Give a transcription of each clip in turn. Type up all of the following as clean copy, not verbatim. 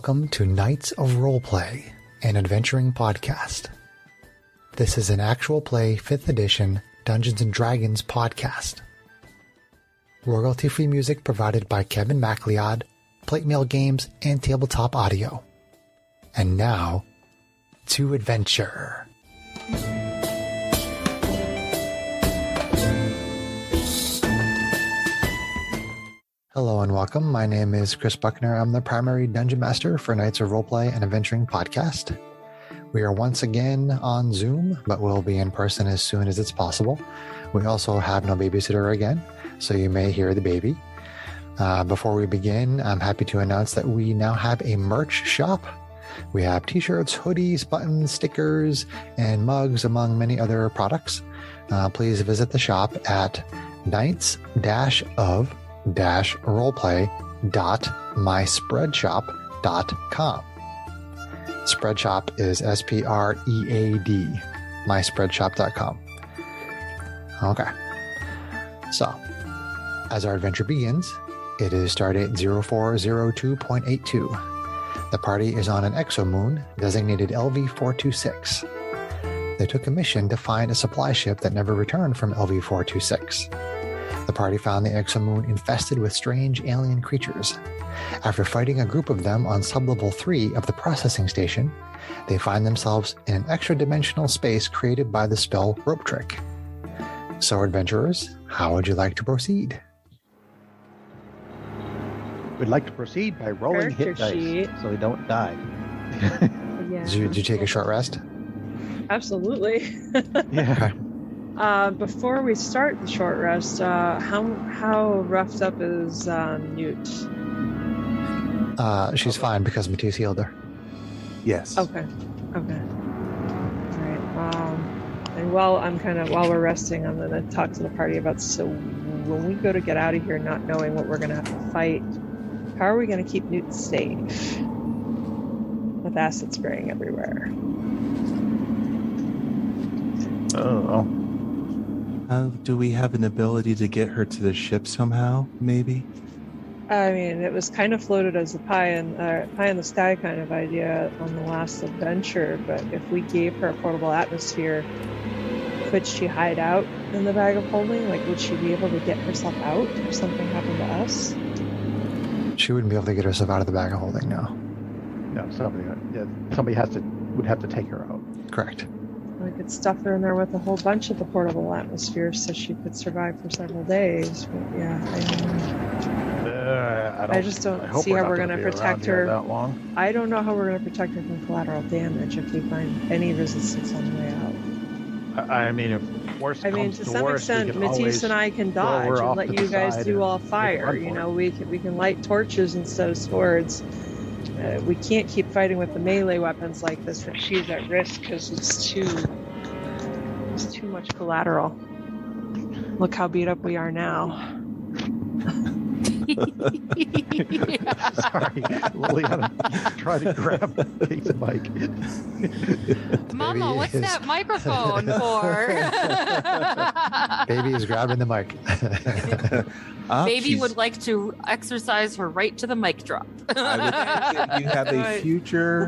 Welcome to Knights of Roleplay, an adventuring podcast. This is an actual play 5th edition Dungeons & Dragons podcast. Royalty-free music provided by Kevin MacLeod, Plate Mail Games, and Tabletop Audio. And now, to adventure. Hello and welcome. My name is Chris Buckner. I'm the primary Dungeon Master for Knights of Roleplay and Adventuring Podcast. We are once again on Zoom, but we'll be in person as soon as it's possible. We also have no babysitter again, so you may hear the baby. Before we begin, I'm happy to announce that we now have a merch shop. We have t-shirts, hoodies, buttons, stickers, and mugs, among many other products. Please visit the shop at knights-roleplay.myspreadshop.com. Spreadshop is S-P-R-E-A-D, myspreadshop.com. Okay. So, as our adventure begins, it is stardate 0402.82. The party is on an exomoon designated LV-426. They took a mission to find a supply ship that never returned from LV-426. The party found the exomoon infested with strange alien creatures. After fighting a group of them on sublevel 3 of the processing station, they find themselves in an extra-dimensional space created by the spell Rope Trick. So, adventurers, how would you like to proceed? We'd like to proceed by rolling hit dice so we don't die. Yeah. Did you take a short rest? Absolutely. Yeah. Before we start the short rest, how roughed up is Newt? She's fine because Matisse healed her. Yes. Okay. All right. And while we're resting, I'm gonna talk to the party about, so when we go to get out of here, not knowing what we're gonna have to fight, how are we gonna keep Newt safe with acid spraying everywhere? Oh. Do we have an ability to get her to the ship somehow, maybe? I mean, it was kind of floated as a pie in the sky kind of idea on the last adventure, but if we gave her a portable atmosphere, could she hide out in the bag of holding? Like, would she be able to get herself out if something happened to us? She wouldn't be able to get herself out of the bag of holding, no. No, somebody would have to take her out. Correct. We could stuff her in there with a whole bunch of the portable atmospheres so she could survive for several days. But yeah, I just don't see how we're going to protect her that long. I don't know how we're going to protect her from collateral damage if we find any resistance on the way out. I mean, if worse comes to to some worse, extent, Matisse and I can dodge and let you guys do all fire. You know, we can light torches instead of swords. We can't keep fighting with the melee weapons like this when she's at risk because it's too much collateral. Look how beat up we are now. Sorry, Liliana tried to grab Kate's mic. Mama, what's that microphone for? Baby is grabbing the mic. Baby would like to exercise her right to the mic drop. I would think that you have a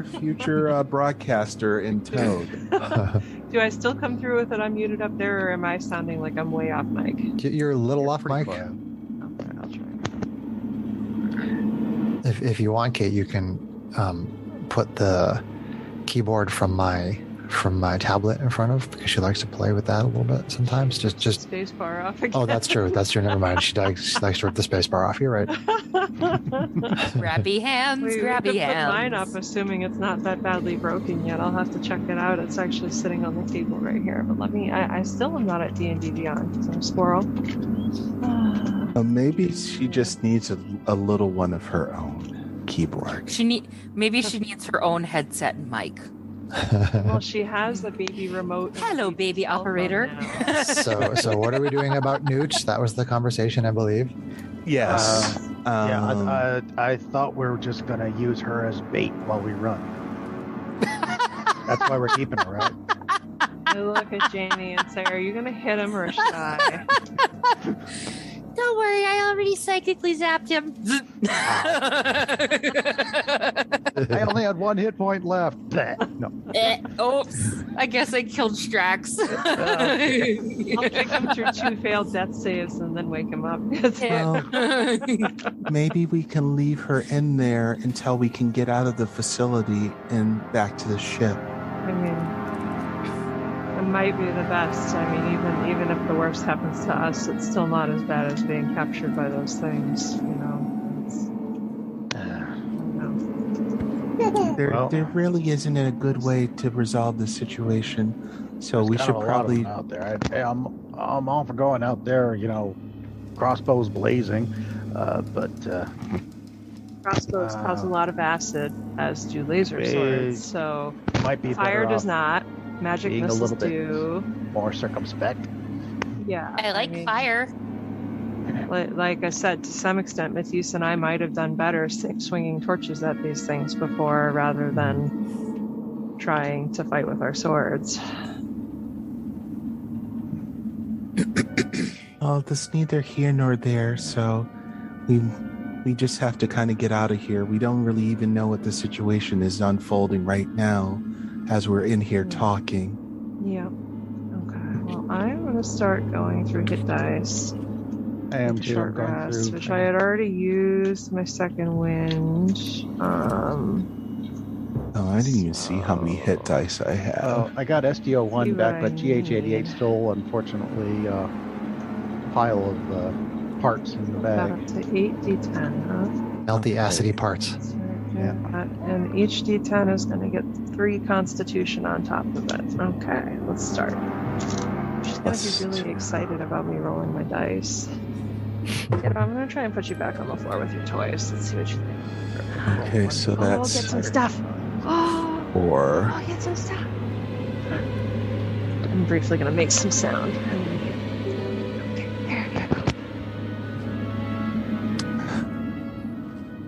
future broadcaster in tow. Do I still come through with it unmuted up there, or am I sounding like I'm way off mic? You're a little off mic. Okay, I'll try. If you want, Kate, you can put the keyboard from my tablet in front of, because she likes to play with that a little bit sometimes. Just Spacebar off again. Oh, that's true. Never mind. She likes to rip the spacebar off. You're right. Grabby hands, we grabby could hands. Put mine up, assuming it's not that badly broken yet. I'll have to check it out. It's actually sitting on the table right here. But I still am not at D&D Beyond because I'm a squirrel. Maybe she just needs a little one of her own keyboard. Maybe she needs her own headset and mic. Well, she has the baby remote. Hello, baby operator. So what are we doing about Newt? That was the conversation, I believe. Yes. I thought we were just going to use her as bait while we run. That's why we're keeping her, right? I look at Jamie and say, are you going to hit him or should I? Don't worry, I already psychically zapped him. I only had 1 hit point left. No. Oops. I guess I killed Strax. I'll take him through 2 failed death saves and then wake him up. Maybe we can leave her in there until we can get out of the facility and back to the ship. I mean, it might be the best. I mean, even if the worst happens to us, it's still not as bad as being captured by those things, you know. There really isn't a good way to resolve the situation, so we should probably out there. I'm all for going out there, you know, crossbows blazing, but crossbows cause a lot of acid, as do laser swords. So might be fire does not. Magic missiles do. More circumspect. Yeah, I like fire. Like I said, to some extent, Matthews and I might have done better swinging torches at these things before rather than trying to fight with our swords. Oh, that's neither here nor there, so we just have to kind of get out of here. We don't really even know what the situation is unfolding right now as we're in here talking. Yeah. Okay. Well, I'm going to start going through hit dice. I am short rest, which I had already used my second wind. Oh, I didn't even see how many hit dice I have. Oh, I got SDO1 back, but GH88 stole, unfortunately, a pile of parts in the bag. Up to 8d10, huh? Healthy acidy parts. Yeah. And each d10 is going to get 3 constitution on top of it. Okay, let's start. She's going to be really excited about me rolling my dice. Kiddo, I'm going to try and put you back on the floor with your toys. Let's see what you think. Okay, so that's... get some stuff. 4. Oh, get some stuff. I'm briefly going to make some sound. Okay, there you go.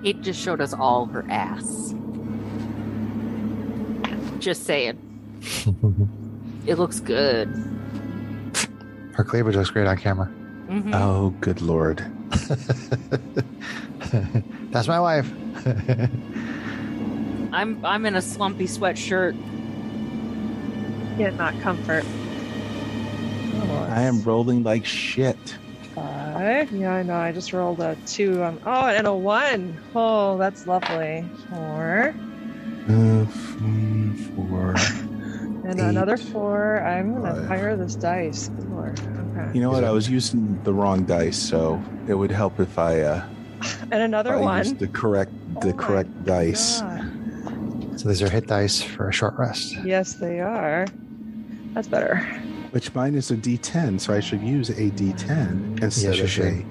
Kate just showed us all her ass. Just saying. It looks good. Her cleavage looks great on camera. Mm-hmm. Oh, good Lord. That's my wife. I'm in a slumpy sweatshirt. Yeah, not comfort. I am rolling like shit. 5. Yeah, I know. I just rolled a 2. And a 1. Oh, that's lovely. 4. 4. And 8, another 4. I'm going to fire this dice. Good Lord. Okay. You know what? I was using the wrong dice, so it would help if I and another 1. Used the correct dice. God. So these are hit dice for a short rest. Yes, they are. That's better. Which mine is a D10, so I should use a D10 instead of a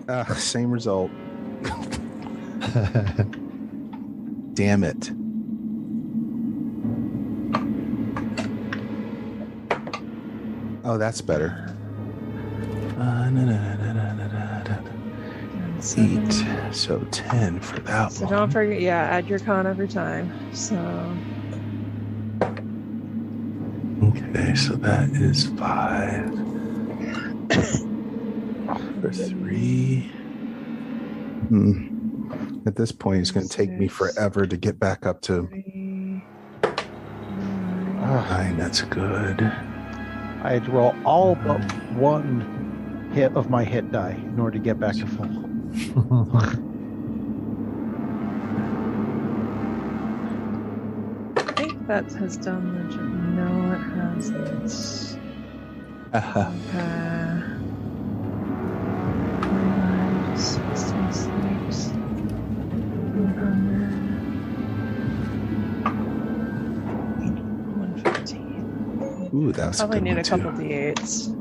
D8. Same result. Damn it. Oh, that's better. 8, so 10 for that so one. don't forget, add your con every time. So okay, so that is 5 for 3. At this point, it's going to take me forever to get back up to 9. That's good. I had to roll all but 1 hit of my hit die in order to get back to full. I think that has done the job. No, it hasn't. Okay. 66, 115. Ooh, that's probably need a too. couple d8s.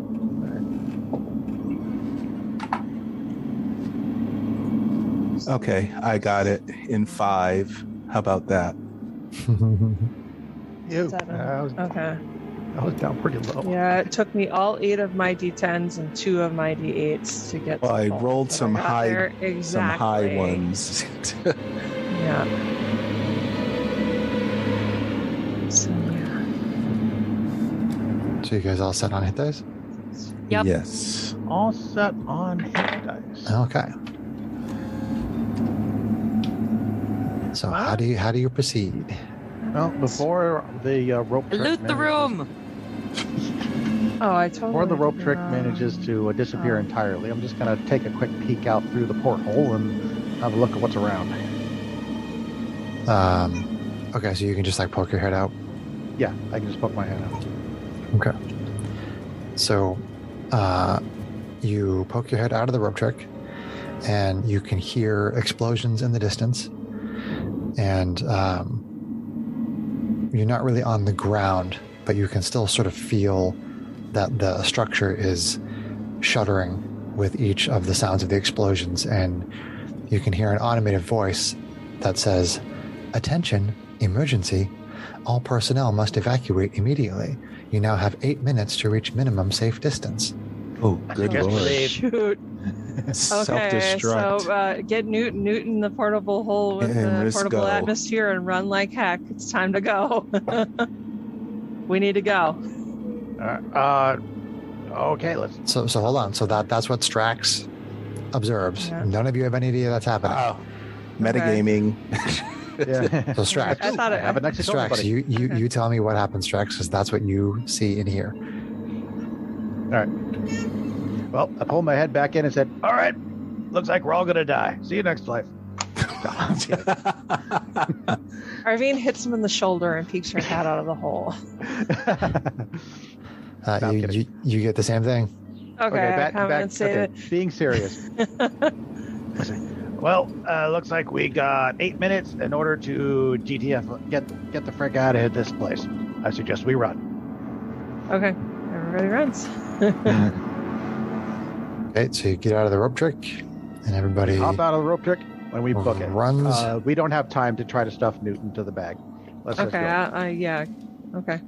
Okay, I got it in 5. How about that? Okay. I was down pretty low. Yeah, it took me all 8 of my d10s and 2 of my d8s to get. Well, I rolled some high ones. Yeah. So yeah. So you guys all set on hit dice? Yep. Yes. all set on hit dice. Okay. So how do you proceed? Well, before the rope trick Loot the room. Oh, I totally. Before the rope trick manages to disappear entirely, I'm just going to take a quick peek out through the porthole and have a look at what's around. Okay, so you can just like poke your head out. Yeah, I can just poke my head out. Okay. So, you poke your head out of the rope trick, and you can hear explosions in the distance. And you're not really on the ground, but you can still sort of feel that the structure is shuddering with each of the sounds of the explosions. And you can hear an automated voice that says, "Attention, emergency. All personnel must evacuate immediately. You now have 8 minutes to reach minimum safe distance." Oh, good lord. Shoot. Okay, Self-destruct. so get Newton the portable hole with And the portable go. atmosphere and run like heck. It's time to go. We need to go. Okay, let's... So hold on. So that's what Strax observes. Yeah. None of you have any idea that's happening. Oh, Metagaming. yeah. So Strax, I thought I haven't actually told Strax, anybody. you tell me what happens, Strax, because that's what you see and hear. All right. Well, I pulled my head back in and said, all right, looks like we're all going to die. See you next life. Arvine hits him in the shoulder and peeks her head out of the hole. You get the same thing. Okay, I come and say that. Being serious. Well, looks like we got 8 minutes in order to GTF get the frick out of this place. I suggest we run. Okay, everybody runs. Okay, so you get out of the rope trick, and everybody Hop out of the rope trick when we book it. runs. We don't have time to try to stuff Newton to the bag. Let's just Okay, go. yeah. Okay.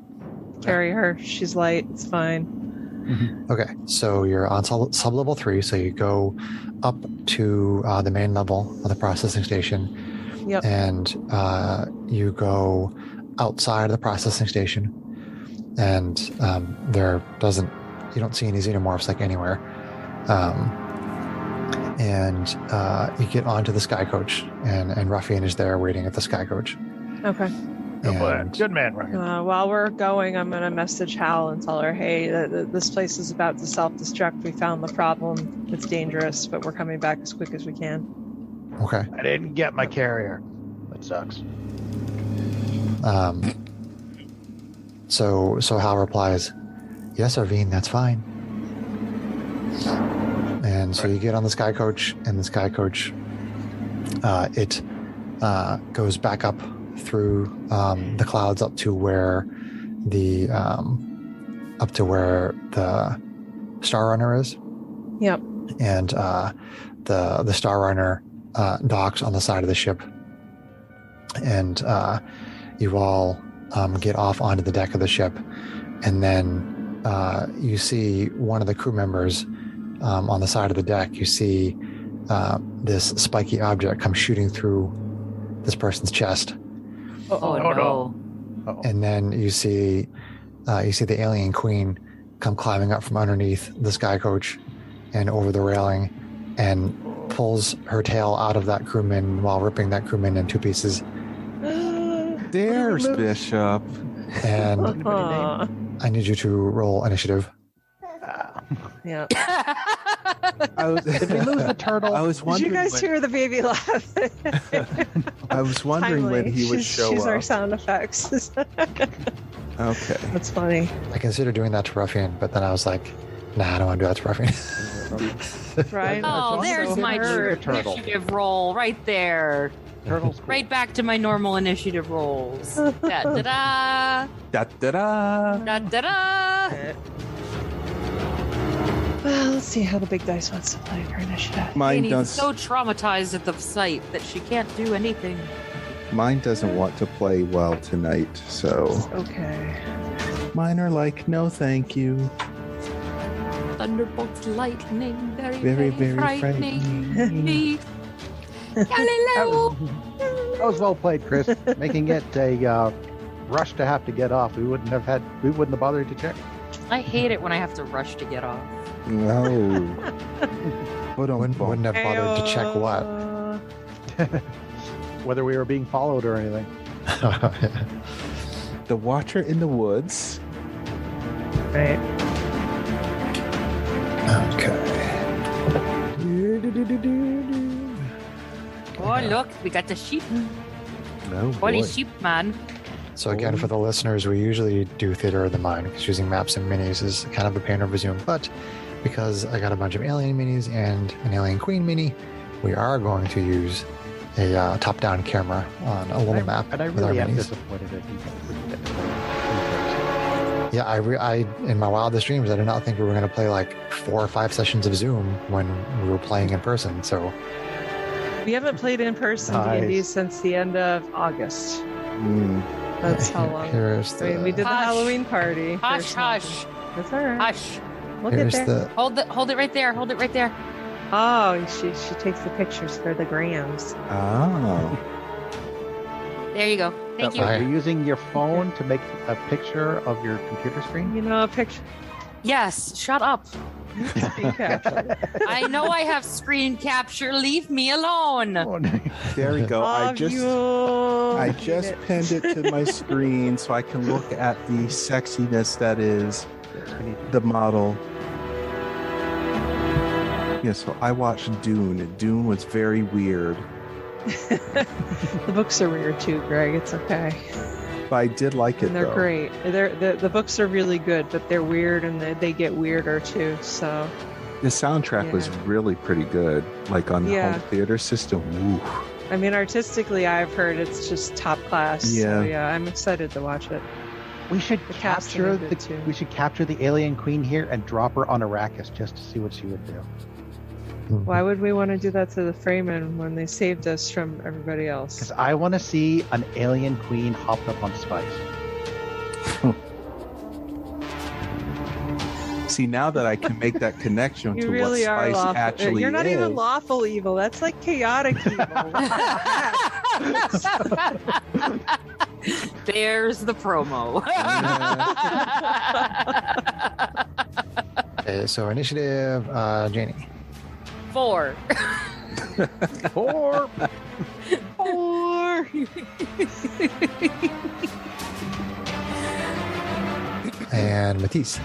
Carry her. She's light. It's fine. Okay, so you're on sub-level 3, so you go up to the main level of the processing station. Yep. And you go outside of the processing station, and you don't see any xenomorphs like anywhere. And you get onto the sky coach, and Ruffian is there waiting at the sky coach. Okay. Good man, Ryan. While we're going, I'm going to message Hal and tell her, hey, this place is about to self-destruct. We found the problem. It's dangerous, but we're coming back as quick as we can. Okay. I didn't get my carrier. That sucks. So Hal replies, "Yes, Arvine, that's fine." And so you get on the sky coach, and the sky coach, it goes back up through the clouds up to where the Star Runner is. Yep. And the Star Runner docks on the side of the ship, and you all get off onto the deck of the ship, and then you see one of the crew members on the side of the deck. You see this spiky object come shooting through this person's chest. Oh no! Uh-oh. And then you see the alien queen come climbing up from underneath the sky coach and over the railing, and pulls her tail out of that crewman while ripping that crewman in two pieces. There's Bishop. And I need you to roll initiative. Yeah. Did we lose the turtle? I was Did wondering. you guys hear the baby laugh? I was wondering when Timely. he would show She's up. our sound effects. Okay. That's funny. I considered doing that to Ruffian, but then I was like, nah, I don't want to do that to Ruffian. Right? Oh, there's my turtle. initiative roll right there. Turtle's cool. Right back to my normal initiative rolls. Da da da Da da da. da da da. Well, let's see how the big dice wants to play for initiative. Mine Annie's does. so traumatized at the sight that she can't do anything. Mine doesn't want to play well tonight, so Okay. mine are like, no, thank you. Thunderbolts, lightning, very, Very, very, very frightening. frightening. Me. Galileo. That was well played, Chris. Making it a rush to have to get off. We wouldn't have bothered to check. I hate it when I have to rush to get off. No. Wouldn't have bothered to check what. Whether we were being followed or anything. The Watcher in the Woods. Right. Okay. Oh, look, we got the sheep. No, Holy boy. sheep, man. So again, for the listeners, we usually do Theater of the Mind because using maps and minis is kind of a pain over Zoom. But because I got a bunch of alien minis and an alien queen mini, we are going to use a top-down camera on a little map. And I with our really am minis. disappointed that you guys didn't get to play in Yeah, I in my wildest dreams, I did not think we were going to play like 4 or 5 sessions of Zoom when we were playing in person. So We haven't played in person D&D Nice. since the end of August. That's how long. Here's the, I mean, we did the Hush. Halloween party. Hush, First hush, one. That's all right. hush. We'll get here's there. the Hold it right there. Hold it right there. Oh, she takes the pictures for the grams. Oh. There you go. Thank you. Right. Are you using your phone to make a picture of your computer screen? You know, a picture. Yes, shut up. Screen capture. I know I have screen capture. Leave me alone. Oh, no. There we go. I Love just you. I pinned it to my screen so I can look at the sexiness that is the model. Yeah, so I watched Dune. Dune was very weird, The books are weird too, Greg. It's okay. but I did like it. And they're though. great. The books are really good, but they're weird and they get weirder too. So The soundtrack was really pretty good, like on the Yeah. home theater system. Ooh. I mean, artistically, I've heard it's just top class. Yeah. So, yeah, I'm excited to watch it. We should The casting capture is good, too. we should capture the alien queen here and drop her on Arrakis just to see what she would do. Why would we want to do that to the Freeman when they saved us from everybody else? Because I want to see an alien queen hopped up on Spice. See, now that I can make that connection You to really what are Spice lawful. actually You're not is. even lawful evil. That's like chaotic evil. There's the promo. okay. So initiative, Janie. 4. 4. And Matisse.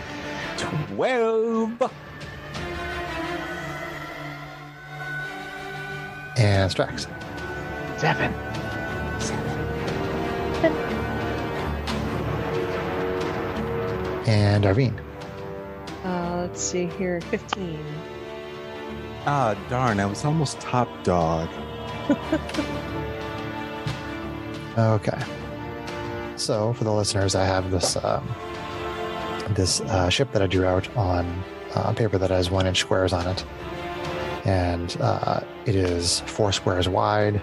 12. And Strax. 7. And Arvine. Let's see here. 15. Ah, darn, I was almost top dog. Okay. So for the listeners, I have this ship that I drew out on paper that has 1-inch squares on it, and it is 4 squares wide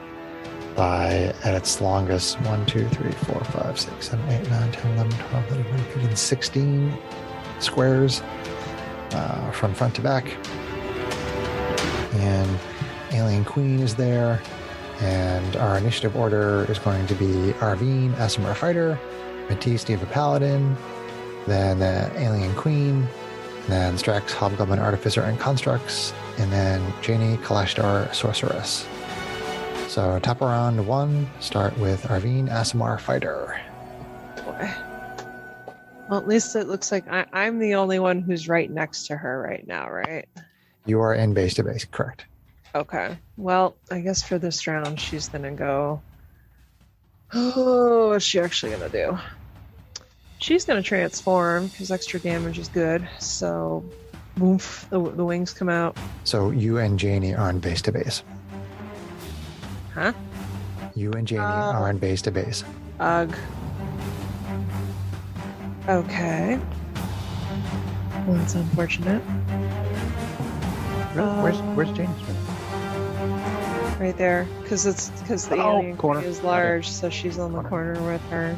by, at its longest, 1, 2, 3, 4, 5, 6, 7, 8, 9, 10, 11, 12, 13, 14, 15, 16 squares from front to back. And Alien Queen is there. And our initiative order is going to be Arvine, Asimar Fighter, Matisse, Diva Paladin, then the Alien Queen, then Strax, Hobgoblin, Artificer, and Constructs, and then Janie, Kalashtar, Sorceress. So top of round 1, start with Arvine, Asimar Fighter. Boy. Well, at least it looks like I'm the only one who's right next to her right now, right? You are in base to base, correct? Okay. Well, I guess for this round, she's going to go... Oh, what's she actually going to do? She's going to transform, because extra damage is good. So, oof, the wings come out. So you and Janie are on base to base. Huh? You and Janie are on base to base. Ugh. Okay. Well, that's unfortunate. Where's James? Right there, because the alien corner. queen is large, so she's on the corner with her.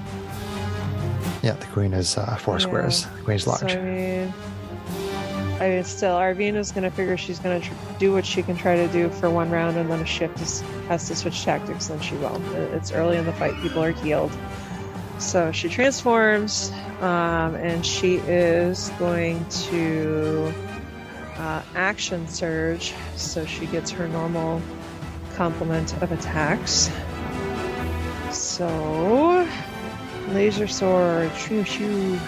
Yeah, the queen is 4 squares. The queen's large. So, I mean, still, Arvina's going to figure she's going to do what she can try to do for 1 round, and then a shift has to switch tactics, then she will. It's early in the fight. People are healed. So she transforms, and she is going to action surge, so she gets her normal complement of attacks. So, laser sword, shoo shoo.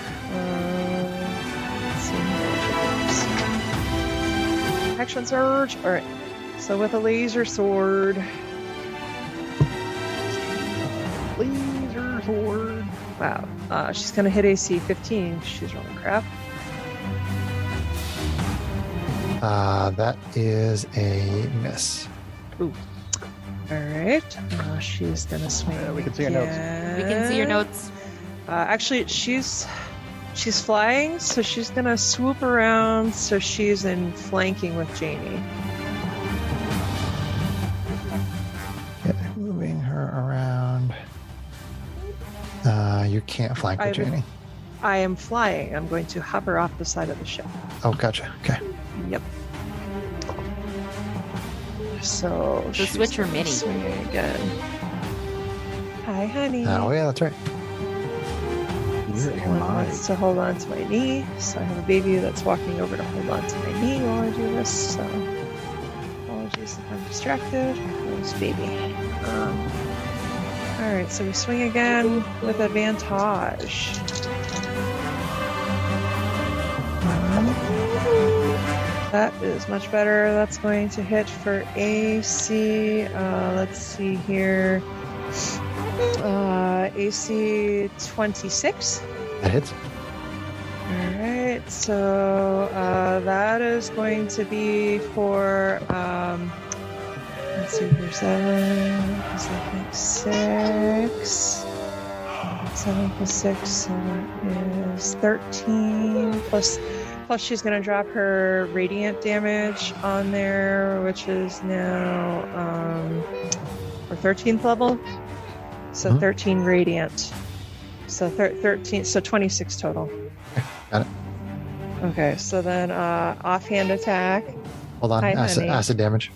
Let's see. Action surge. All right. So with a laser sword. Laser sword. Wow. She's gonna hit AC 15. She's rolling crap. That is a miss. Ooh. All right. She's gonna swing. We can see your notes. We can see your notes. Actually, she's flying, so she's gonna swoop around. So she's in flanking with Janie. Okay, moving her around. You can't flank with Janie. I am flying. I'm going to hover off the side of the ship. Oh, gotcha. Okay. Yep. So switch her mini. Swinging again. Hi, honey. Oh, yeah, that's right. Someone wants to hold on to my knee, so I have a baby that's walking over to hold on to my knee while I do this. So apologies if I'm distracted. This baby. All right, so we swing again with advantage. That is much better. That's going to hit for AC. Let's see here. AC 26. That hits. All right, so that is going to be for, let's see here, 7 plus I think 6. 7 plus 6, so that is 13 plus she's going to drop her radiant damage on there, which is now her 13th level. So 13 radiant. So 13, so 26 total. Got it. Okay, so then offhand attack. Hold on, Hi, acid damage.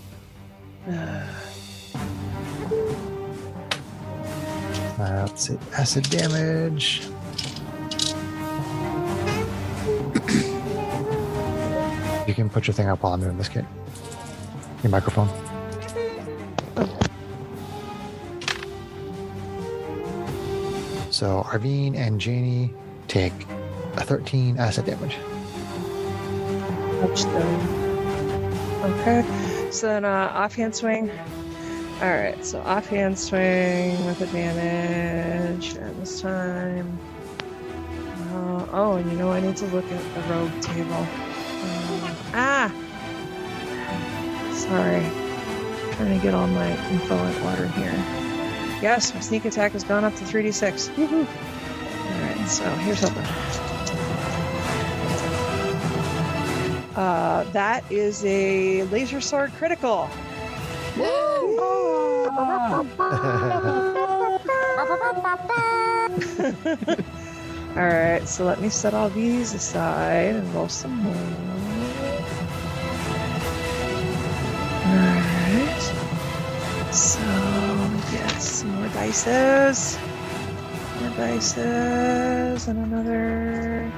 Let's see, acid damage. You can put your thing up while I'm doing this, Kate. Your microphone. So Arvine and Janie take a 13 acid damage. Okay, so then offhand swing. All right, so offhand swing with advantage, and this time. Oh, and you know I need to look at the rogue table. Sorry. Trying to get all my info in order here. Yes, my sneak attack has gone up to 3d6. Woohoo! Alright, so here's hoping. That is a laser sword critical. Alright, so let me set all these aside and roll some more. Alright. So, yes, some more dices. More dices, and another.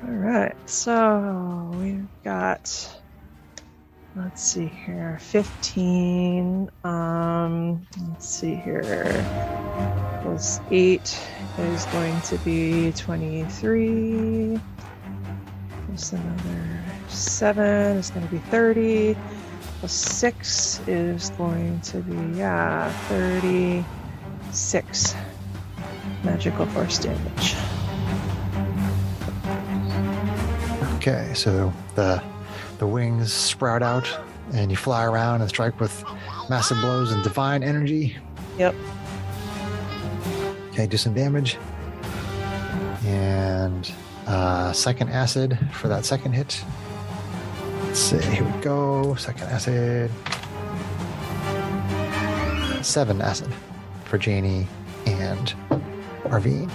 Alright, so we've got, let's see here, 15, let's see here, plus 8 is going to be 23, plus another 7 is going to be 30, plus 6 is going to be, 36 magical force damage. Okay, so the wings sprout out and you fly around and strike with massive blows and divine energy. Yep. Okay, do some damage. And second acid for that second hit. Let's see, here we go. Second acid. 7 acid for Janie and Arvine.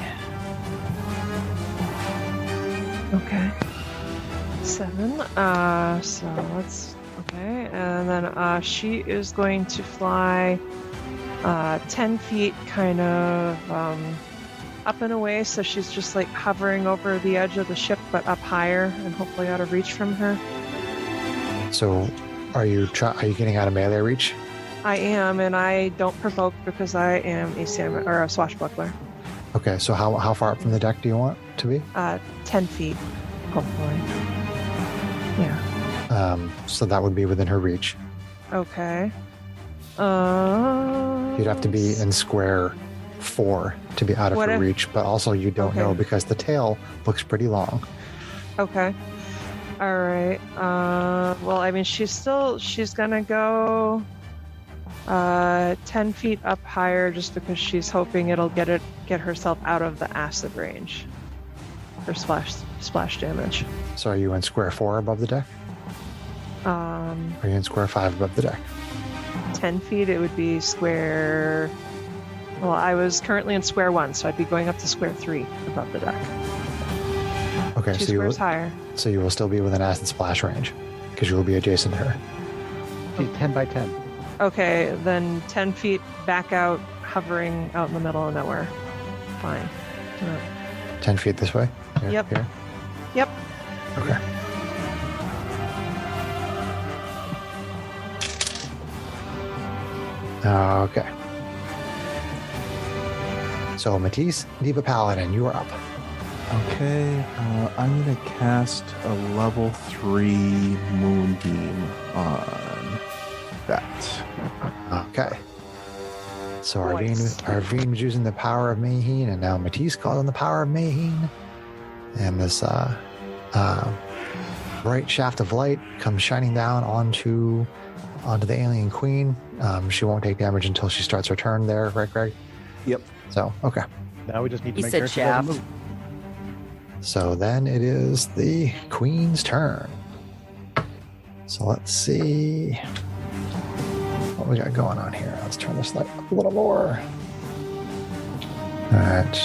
Okay. 7. So let's... Okay, and then she is going to fly 10 feet kind of up and away, so she's just like hovering over the edge of the ship, but up higher and hopefully out of reach from her. So are you getting out of melee reach? I am, and I don't provoke because I am a swashbuckler. Okay, so how far up from the deck do you want to be? 10 feet, hopefully. Yeah. So that would be within her reach. Okay. You'd have to be in square 4 to be out of her reach, but also you don't know because the tail looks pretty long. Okay. All right. Well, I mean, she's gonna go 10 feet up higher just because she's hoping it'll get herself out of the acid range for splash damage. So are you in square 4 above the deck? Are you in square 5 above the deck? 10 feet, it would be square... Well, I was currently in square 1, so I'd be going up to square 3 above the deck. Okay, 2 squares higher. So you will still be within acid splash range, because you will be adjacent to her. She's 10 by 10. Okay, then 10 feet back out, hovering out in the middle of nowhere. Fine. 10 feet this way? Yep. Here? Yep. Okay. Okay. So, Matisse, Diva Paladin, you are up. Okay, I'm going to cast a level 3 Moonbeam on that. Okay. So, Arvine was using the power of Mayheen, and now Matisse called on the power of Mayheen. And this bright shaft of light comes shining down onto the alien queen. She won't take damage until she starts her turn there, right, Greg? Yep. So, okay. Now we just need to make sure she doesn't move. So then it is the queen's turn. So let's see what we got going on here. Let's turn this light up a little more. All right.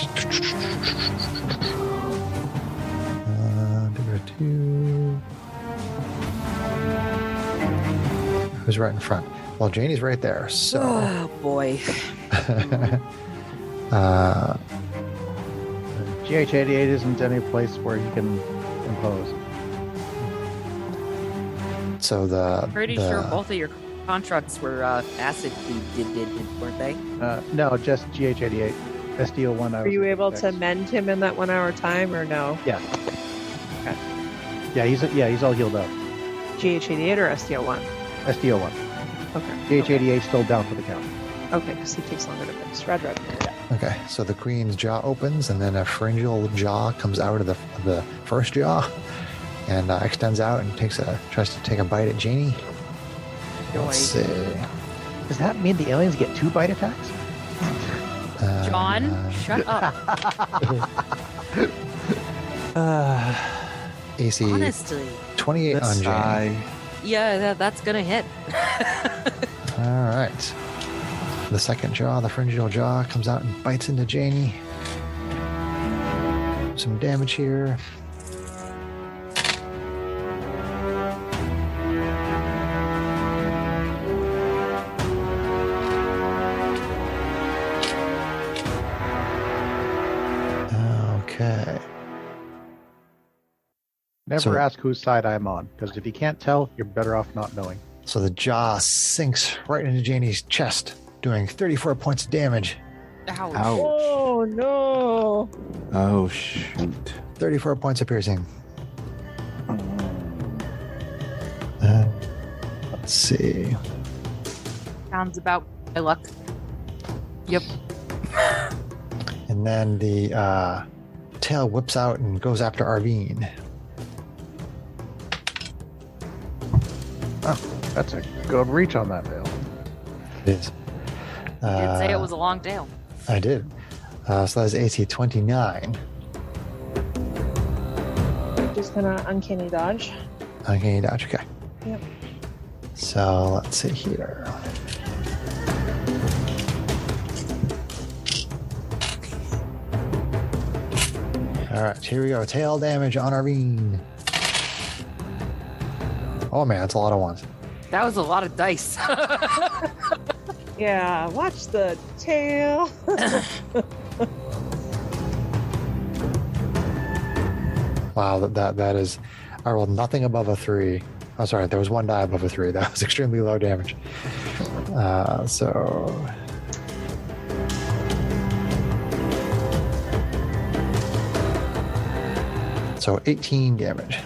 Who's right in front? Well, Janie's right there. So. Oh boy. GH88 isn't any place where you can impose. So pretty sure both of your constructs were acid did, weren't they? No, just GH88. SDO1. Were you able to mend him in that 1 hour time or no? Yeah. Okay. Yeah, he's all healed up. GH88 or SDO1? SDO1. Okay. GH88 still down for the count. Okay, because he takes longer to fix. Rad. Yeah. Okay, so the queen's jaw opens, and then a pharyngeal jaw comes out of the first jaw, and extends out and tries to take a bite at Janie. Let's see. Does that mean the aliens get 2 bite attacks? John, shut up. AC Honestly. 28 on Janie. Yeah, that's gonna hit. All right. The second jaw, the pharyngeal jaw, comes out and bites into Janie. Some damage here. Okay. Never ask whose side I'm on, because if you can't tell, you're better off not knowing. So the jaw sinks right into Janie's chest, doing 34 points of damage. Ouch. Oh, no. Oh, shoot. 34 points of piercing. Let's see. Sounds about my luck. Yep. And then the tail whips out and goes after Arvine. Oh, that's a good reach on that tail. It is. You did say it was a long tail. I did. So that is AC 29. Just gonna uncanny dodge. Uncanny dodge, okay. Yep. So let's see here. All right, here we go. Tail damage on Irene. Oh man, that's a lot of ones. That was a lot of dice. Yeah, watch the tail. Wow, that is. I rolled nothing above a 3. Oh, sorry, there was one die above a 3. That was extremely low damage. So 18 damage.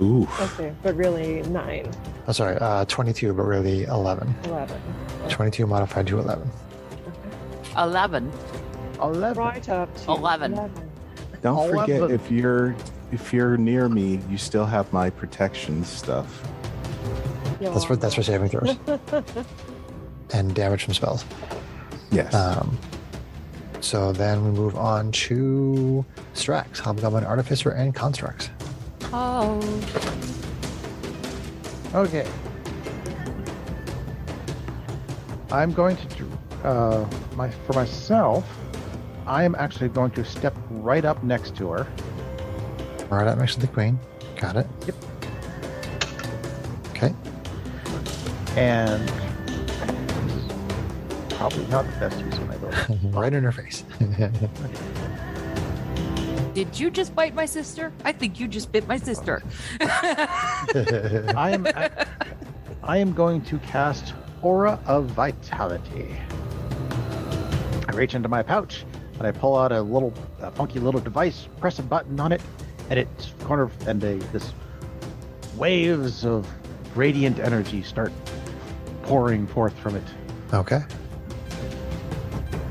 Ooh. Okay, but really 9. Oh, sorry, 22, but really 11. 11. 22 modified to 11. 11. 11. Right up to 11. Don't forget, if you're near me, you still have my protection stuff. That's for saving throws. And damage from spells. Yes. So then we move on to Strax, Hobgoblin, Artificer, and Constructs. Oh. Okay. I'm going to for myself. I am actually going to step right up next to her. Right up next to the queen. Got it. Yep. Okay. And probably not the best use of my ability. Right in her face. Did you just bite my sister? I think you just bit my sister. I am going to cast Aura of Vitality. I reach into my pouch and I pull out a funky little device, press a button on it, and this waves of radiant energy start pouring forth from it. Okay.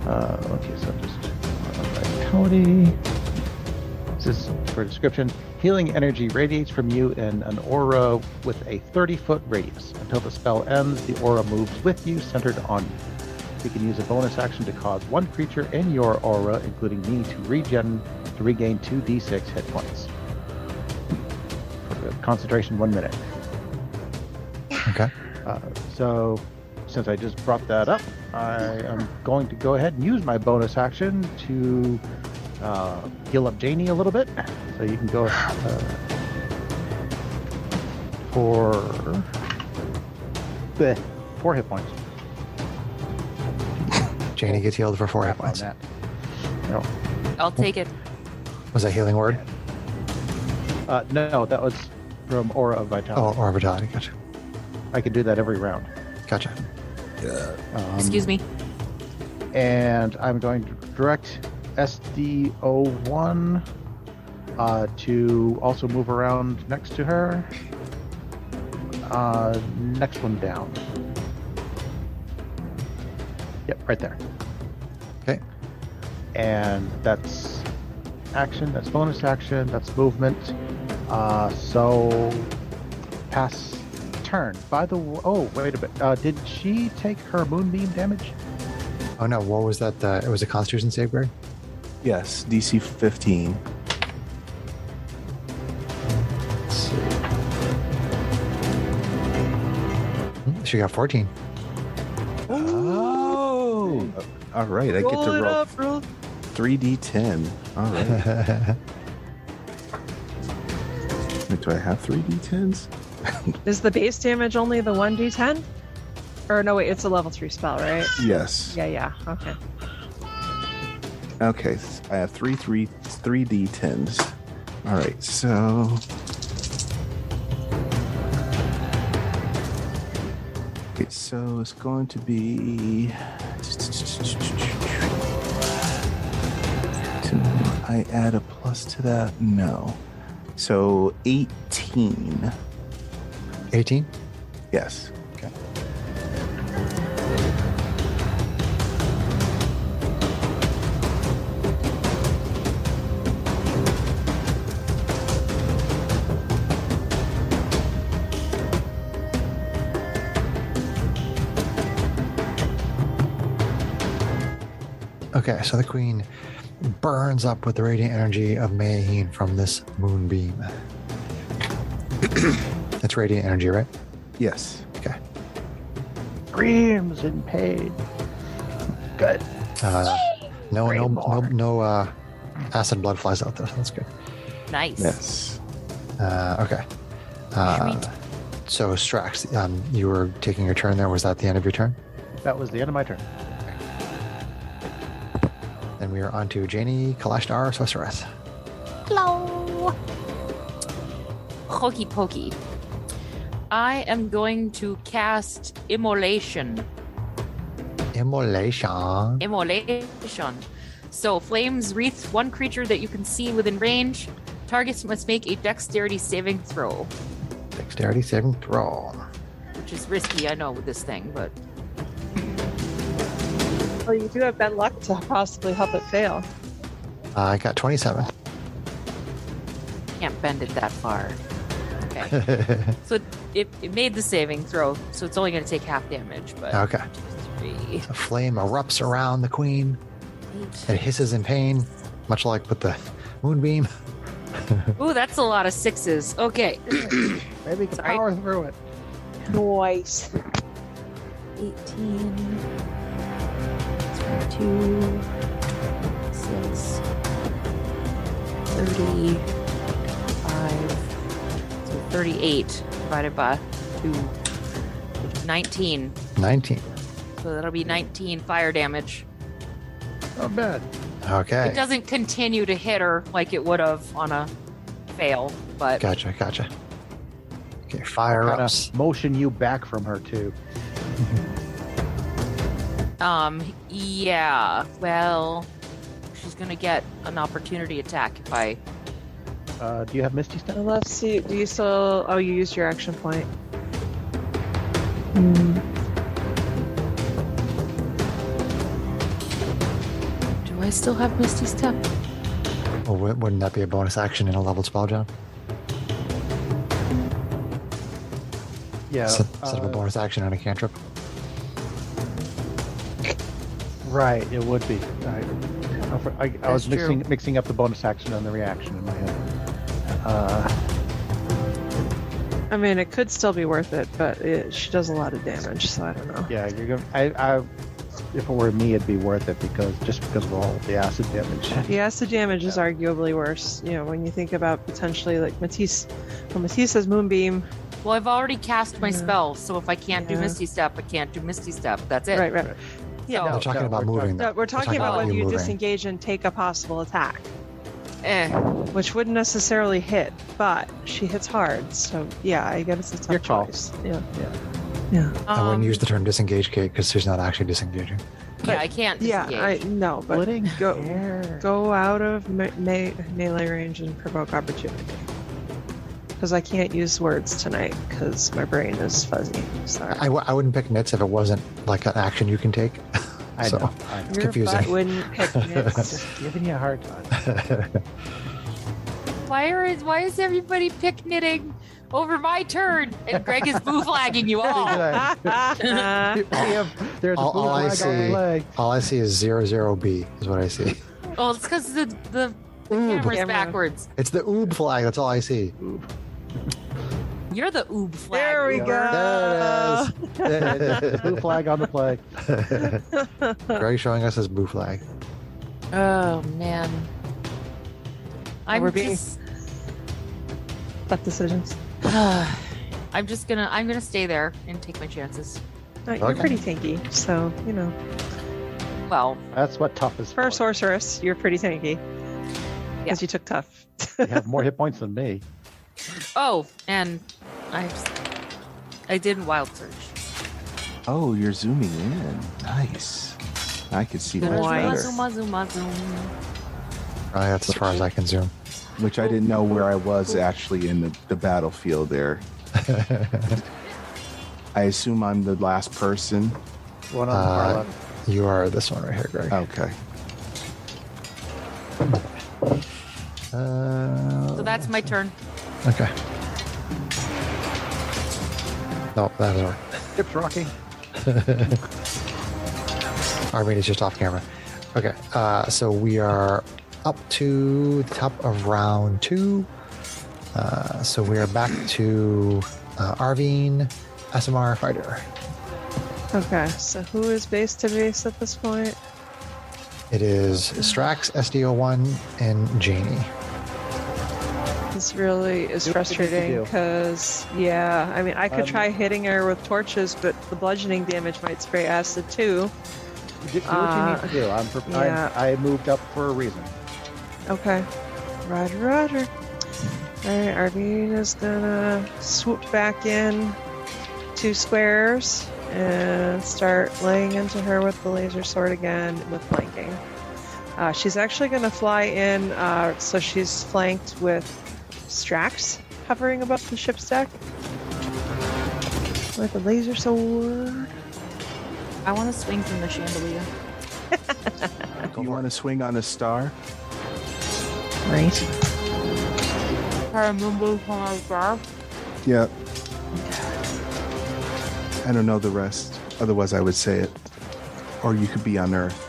Okay, so just Vitality. This is for description. Healing energy radiates from you in an aura with a 30-foot radius. Until the spell ends, the aura moves with you, centered on you. You can use a bonus action to cause one creature in your aura, including me, to regain 2d6 hit points. For concentration, 1 minute. Okay. So, since I just brought that up, I am going to go ahead and use my bonus action to heal up Janie a little bit. So you can go for 4 hit points. Janie gets healed for 4 hit points. No. I'll take it. Was that healing word? No, that was from Aura of Vitality. Oh, Aura of Vitality. Gotcha. I can do that every round. Gotcha. Excuse me. And I'm going to direct SD01 to also move around next to her. Next one down. Yep, right there. Okay. And that's action, that's bonus action, that's movement. So pass turn. By the way, oh, wait a bit. Did she take her moonbeam damage? Oh no, what was that? It was a Constitution save grade? Yes, DC 15. Let's see. She got 14. Oh! All right, I get to roll 3d10. All right. Wait, do I have 3d10s? Is the base damage only the 1d10? Or no, wait, it's a level 3 spell, right? Yes. Yeah. Okay. Okay, I have 3d10s. All right, so... Okay, so it's going to be... I add a plus to that? No. So 18. 18? Yes. Okay. Okay, so the queen burns up with the radiant energy of Mayheen from this moonbeam. That's radiant energy, right? Yes. Okay. Screams in pain. Good. No acid blood flies out though. So that's good. Nice. Yes. Okay. So Strax, you were taking your turn there. Was that the end of your turn? That was the end of my turn. Then we are on to Janie Kalashtar Sorceress. Hello. Hokey pokey. I am going to cast Immolation. Immolation. So flames wreath one creature that you can see within range. Targets must make a dexterity saving throw. Dexterity saving throw. Which is risky, I know, with this thing, but... Well, you do have bad luck to possibly help it fail. I got 27. Can't bend it that far. Okay. So it made the saving throw, so it's only going to take half damage, but... Okay. 2, 3, A flame erupts around the queen. 8. It hisses in pain, much like with the moonbeam. Ooh, that's a lot of 6s. Okay. Maybe we can Sorry. power through it. Nice. 18, 22, 6, 35, so 38 divided by 2, 19. 19. So that'll be 19 fire damage. Not bad. Okay. It doesn't continue to hit her like it would have on a fail, but Gotcha. Okay, fire Kind ups. of motion you back from her too. yeah, well, she's gonna get an opportunity attack if I... Do you have Misty Step? Let's see. Do you still? Oh, you used your action point. Do I still have Misty Step? Well, wouldn't that be a bonus action in a leveled spell, John? Yeah. Instead of a bonus action on a cantrip? Right, it would be. I was That's true. mixing up the bonus action and the reaction in my head. I mean, it could still be worth it, but she does a lot of damage, so I don't know. Yeah, you're gonna. If it were me, it'd be worth it because of all the acid damage. The acid damage is arguably worse. You know, when you think about potentially like Matisse. Well, Matisse has Moonbeam. Well, I've already cast my Yeah. spell, so if I can't do Yeah. Misty Step, I can't do Misty Step. That's it. Right. Yeah. They're talking about moving. No, we're talking about whether you moving. disengage and take a possible attack, Eh. which wouldn't necessarily hit, but she hits hard. So yeah, I guess it's a Your tough call. choice. Yeah. I wouldn't use the term disengage, Kate, because she's not actually disengaging. Yeah, I can't Yeah, disengage. no, but Splitting go hair. go out of melee range and provoke opportunity. Because I can't use words tonight because my brain is fuzzy. Sorry. I wouldn't pick nits if it wasn't like an action you can take. I So, know. it's Your confusing. butt wouldn't pick nits. Just giving you a hard time. Why is everybody pick knitting over my turn? And Greg is boo flagging you all. There's a all blue I flag on the see- flag. All I see is 00B is what I see. Oh, it's because the Oob. camera's Camera. backwards. It's the oob flag. That's all I see. You're the oob flag. There we go. There it is. Blue flag on the flag. Greg showing us his blue flag. Oh man. We're being- just Tough decisions. I'm gonna stay there and take my chances. You're Okay. pretty tanky, so you know. Well, That's what tough is For a for. sorceress, you're pretty tanky. Yeah. Because you took tough. You have more hit points than me. oh, and I did wild surge. Oh, you're zooming in. Nice. I can see much Nice. better. Zoom. That's as far as I can zoom. Which I didn't know where I was actually in the battlefield there. I assume I'm the last person. One on the far left. You are this one right here, Greg. Okay. So that's my turn. Okay. No, that is right. Hips rocking. Armin is just off camera. Okay, so we are up to the top of round 2. So we are back to Arvine, SMR fighter. Okay, so who is base to base at this point? It is Strax, SDO1, and Janie. This really is frustrating because, yeah, I mean, I could try hitting her with torches, but the bludgeoning damage might spray acid too. Do what you need to do. I moved up for a reason. Okay. Roger. Alright, Arvina's gonna swoop back in 2 squares and start laying into her with the laser sword again with flanking. She's actually gonna fly in, so she's flanked with Strax hovering above the ship's deck with a laser sword. I want to swing from the chandelier. You want to swing on a star? Right. Yeah. I don't know the rest. Otherwise, I would say it. Or you could be on Earth.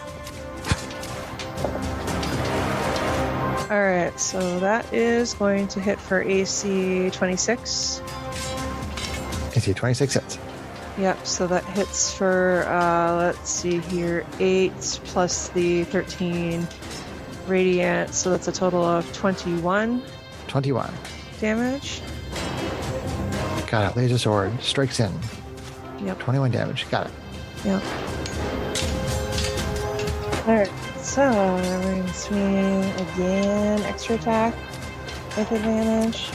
Alright, so that is going to hit for AC 26. AC 26 hits. Yep, so that hits for, let's see here, 8 plus the 13 radiant, so that's a total of 21. 21. Damage. Got it. Laser sword strikes in. Yep. 21 damage. Got it. Yep. Alright, so we're going to swing again, extra attack with advantage.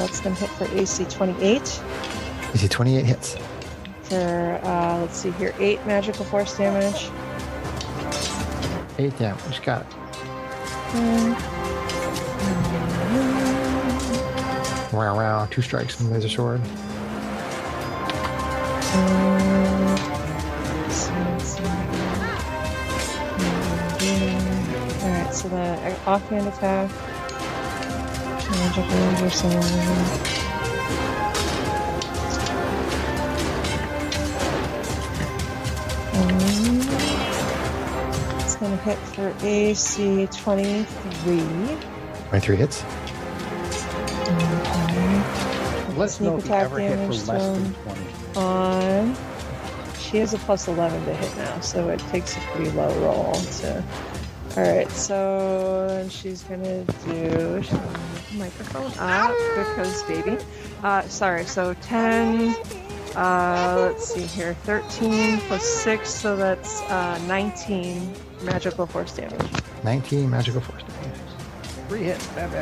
It's going to hit for AC 28. AC 28 hits. For, let's see here, 8 magical force damage. 8 damage. Got it. Wow. 2 strikes from the laser sword. Alright, so the offhand attack. Magical laser sword. It's going to hit for AC 23. 23 hits. Okay. Let's know if you ever hit for less than 20. She has a plus 11 to hit now, so it takes a pretty low roll to... Alright, so she's gonna do microphone up because baby. Sorry, so 10, let's see here, 13 plus 6, so that's 19 magical force damage. 19 magical force damage. 3 hits. Bam.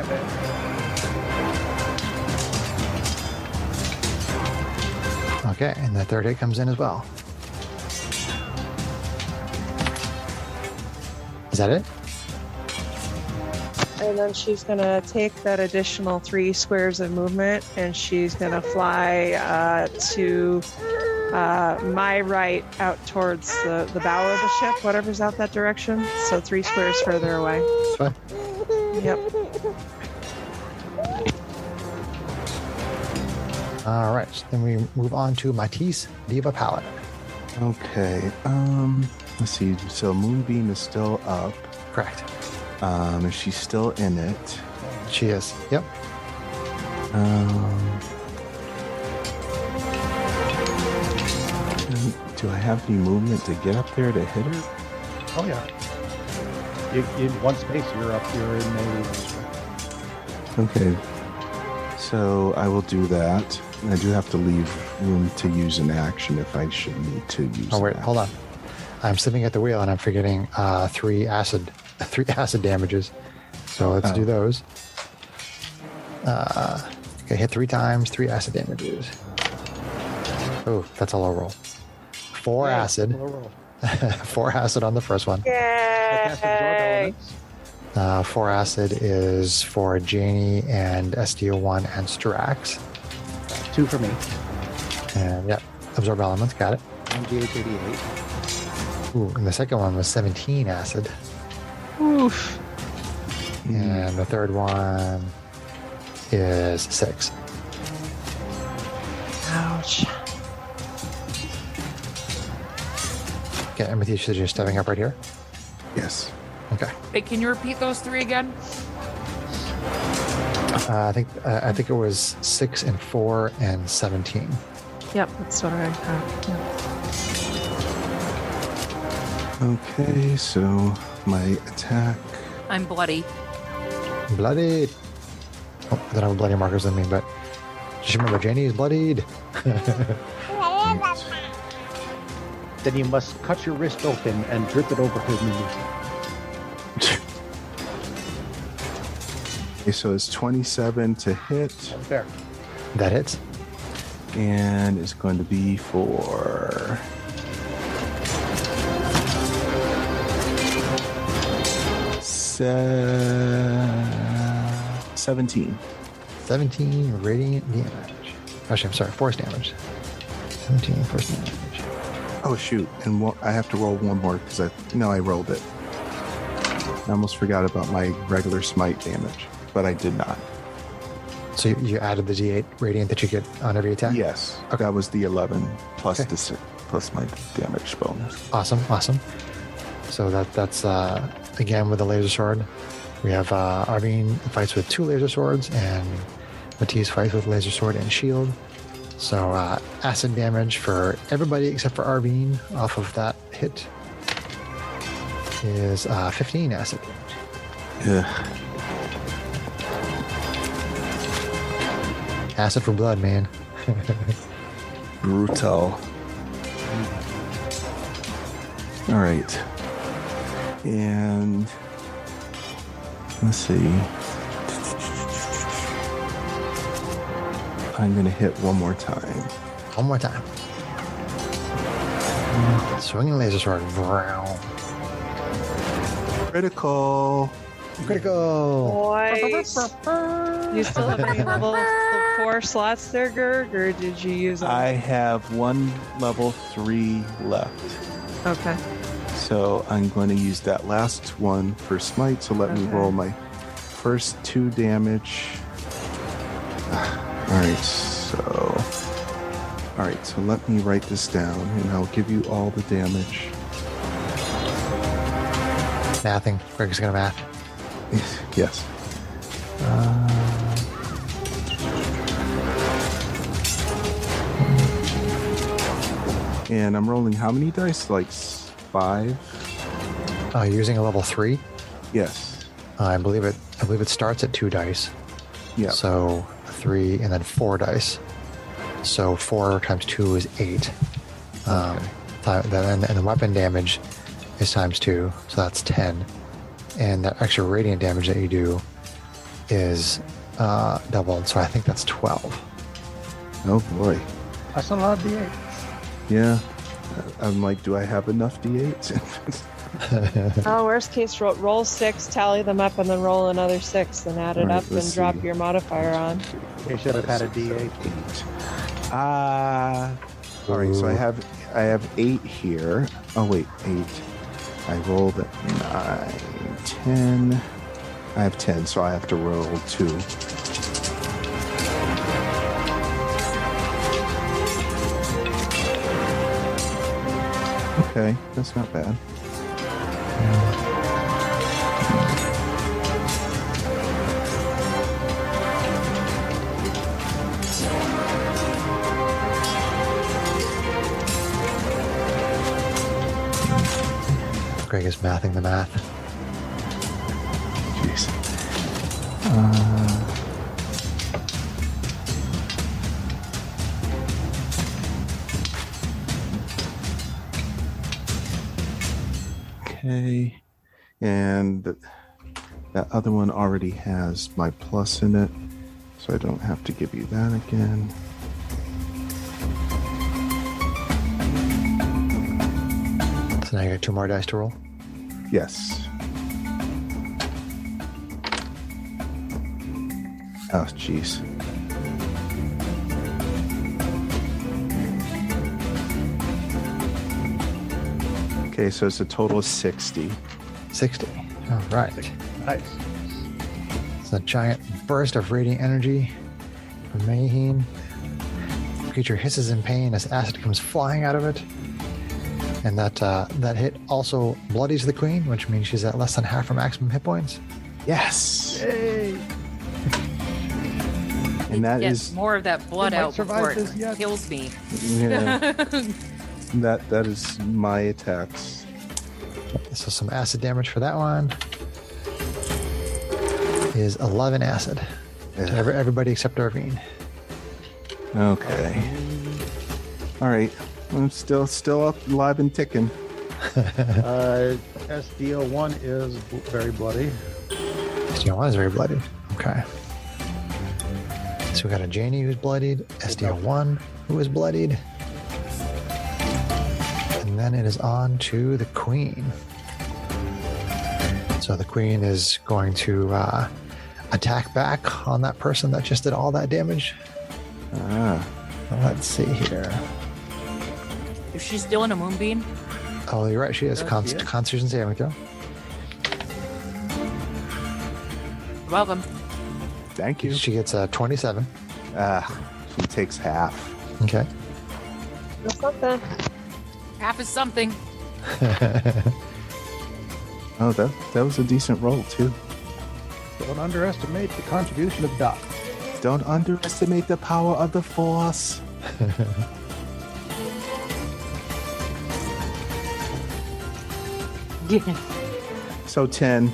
Okay, and the third hit comes in as well. Is that it? And then she's going to take that additional 3 squares of movement, and she's going to fly to my right out towards the bow of the ship, whatever's out that direction. So 3 squares further away. That's fine. Yep. All right, so then we move on to Matisse, Diva Paladin. Okay. Let's see. So Moonbeam is still up. Correct. And she's still in it. She is. Yep. Do I have any movement to get up there to hit her? Oh yeah. In one space, you're up. You're in melee. Okay. So I will do that. I do have to leave room to use an action if I should need to use. Oh wait, hold on. I'm sitting at the wheel and I'm forgetting 3 acid damages. So let's do those. Okay, hit 3 times, 3 acid damages. Oh, that's a low roll. 4 acid. Low roll. 4 acid on the first one. Yay! 4 acid is for Janie and SDO1 and Strax. 2 for me. And yep, absorb elements, got it. And GH88. Ooh, and the second one was 17 acid. Oof. And the third one is 6. Ouch. Okay, and Matisse, you're stepping up right here? Yes. Okay. Wait, can you repeat those 3 again? I think it was 6 and 4 and 17. Yep, that's what I have. Yep. Okay, so my attack. I'm bloody. Bloodied. Oh, I don't have bloody markers on me, but just remember, Janie is bloodied. Then you must cut your wrist open and drip it over her knee. Okay, so it's 27 to hit. That's fair. That hits. And it's going to be for 17. 17 radiant damage. Actually, I'm sorry, force damage. 17 force damage. Oh shoot! And I have to roll one more because I rolled it. I almost forgot about my regular smite damage, but I did not. So you added the D8 radiant that you get on every attack? Yes. Okay. That was the 11 plus the 6 plus my damage bonus. Awesome. So that's again with the laser sword. We have Arvine fights with 2 laser swords, and Matisse fights with laser sword and shield. So acid damage for everybody except for Arvine off of that hit is 15 acid damage. Yeah. Acid for blood, man. Brutal. All right. And let's see. I'm going to hit one more time. One more time. Swinging laser sword. Critical. Nice. You still have any level 4 slots there, Gerg, or did you use them? I have one level 3 left. Okay. So I'm going to use that last one for smite. So let me roll my first 2 damage. All right, so let me write this down, and I'll give you all the damage. Mathing. Greg's gonna math. Yes. And I'm rolling how many dice? Like 5? You're using a level 3? Yes. I believe it starts at 2 dice. Yeah. So 3 and then 4 dice. So 4 times 2 is 8. And the weapon damage is times 2, so that's 10. And that extra radiant damage that you do is doubled, so I think that's 12. Oh boy. That's a lot of D8s. Yeah. I'm like, do I have enough D8s? Worst case, roll 6, tally them up, and then roll another 6, and add it up and drop your modifier on. You should have had a D8. All right, so I have 8 here. Oh wait, 8. I rolled 9, 10. I have 10, so I have to roll 2. Okay, that's not bad. Greg is mathing the math. Jeez. Okay. And that other one already has my plus in it, so I don't have to give you that again. So now you got 2 more dice to roll. Yes. Oh, jeez. Okay, so it's a total of 60. 60. All right. Nice. It's a giant burst of radiant energy from Mayheen. The creature hisses in pain as acid comes flying out of it. And that hit also bloodies the queen, which means she's at less than half her maximum hit points. Yes. Yay. And that Get is more of that blood might out survive before this it yet. kills me. yeah. that is my attacks. So some acid damage for that one is 11 acid. Yeah. To everybody except Arvine. Okay. All right. I'm still up, alive and ticking. SDO1 is very bloody. SDO1 is very bloody. Okay. So we got a Janie who's bloodied, SDO1 who is bloodied. And then it is on to the Queen. So the Queen is going to attack back on that person that just did all that damage. Let's see here. Is she still in a moonbeam? Oh, you're right. She has Constitution saving throw. Welcome. Thank you. She gets a 27. She takes half. Okay. That's something. Half is something. Oh, that was a decent roll too. Don't underestimate the contribution of Doc. Don't underestimate the power of the Force. So 10.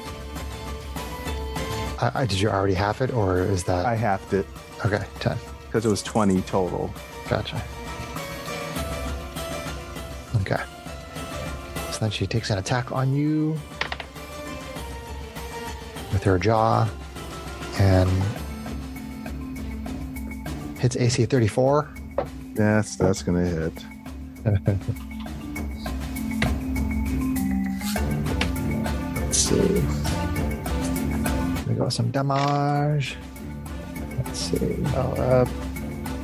Did you already half it, or is that? I halved it Okay, 10. because it was 20 total. Gotcha. Okay. So then she takes an attack on you with her jaw and hits AC 34. Yes, that's gonna hit. Let's see. We got some damage. Let's see.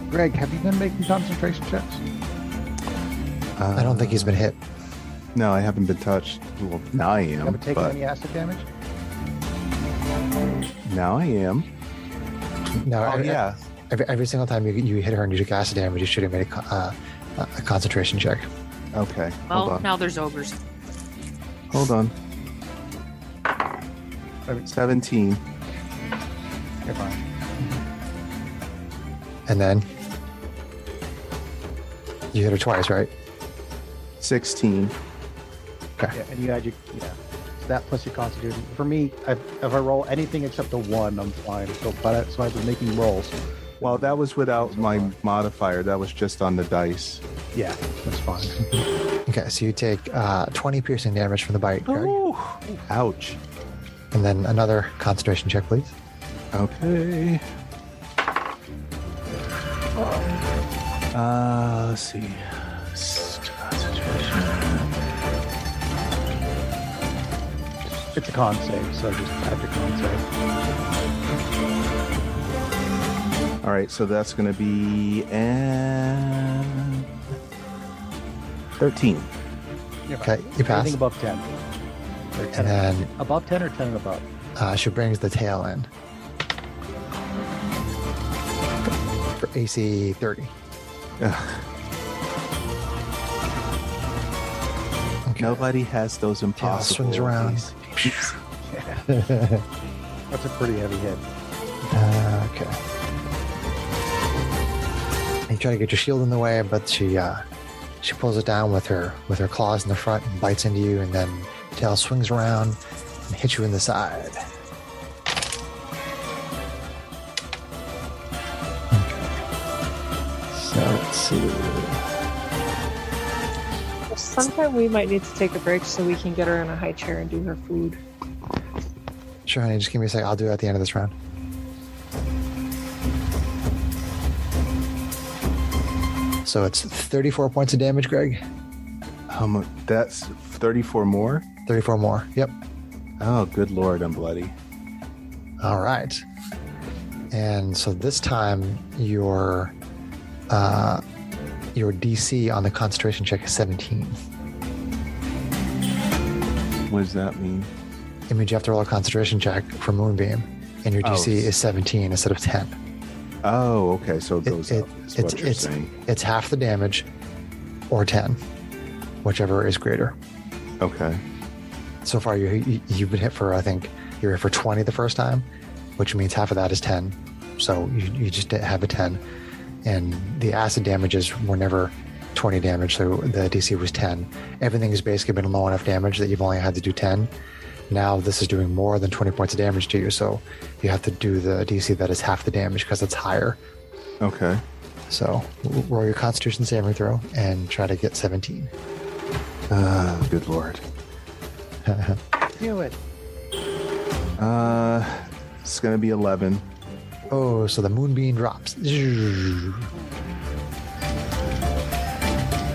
Greg, have you been making concentration checks? I don't think he's been hit. No, I haven't been touched. Well, now I am. Haven't taken But any acid damage? now I am. No, Oh yeah. Every single time you hit her and you took acid damage, you should have made a concentration check. Okay. Hold Well, on. now there's ogres. Hold on. 17. You're fine. And then you hit her twice, right? 16. Okay. Yeah, and you had your that plus your constitution. For me, if I roll anything except a 1, I'm fine. So I've been making rolls. Well, that was without my modifier. That was just on the dice. Yeah, that's fine. Okay, so you take 20 piercing damage from the bite, Greg. Ooh. Ouch. And then another concentration check, please. Okay. Let's see. It's a con save, so just add your con save. All right, so that's going to be 13. Okay, you pass. Anything above 10. Or 10 And then above 10 or 10 and above? she brings the tail in for AC 30. Ugh. Okay. Nobody has those impossible. swings around. That's a pretty heavy hit. Okay. You try to get your shield in the way, but she pulls it down with her claws in the front and bites into you, and then tail swings around and hits you in the side. So let's see. Sometime we might need to take a break so we can get her in a high chair and do her food. Sure, honey. Just give me a sec. I'll do it at the end of this round. So it's 34 points of damage, Greg. That's 34 more? 34 more. Yep. Oh, good Lord, I'm bloody. All right. And so this time your DC on the concentration check is 17. What does that mean? It means you have to roll a concentration check for Moonbeam, and your DC is 17 instead of 10. Oh, okay. So it goes up, is what you're saying. It's half the damage or 10, whichever is greater. Okay. So far, you've been hit for, I think, you're hit for 20 the first time, which means half of that is 10. So you just have a 10. And the acid damages were never 20 damage, so the DC was 10. Everything has basically been low enough damage that you've only had to do 10. Now this is doing more than 20 points of damage to you, so you have to do the DC that is half the damage because it's higher. Okay. So roll your Constitution saving throw and try to get 17. Good lord. Do it. It's gonna be 11. Oh, so the moonbeam drops.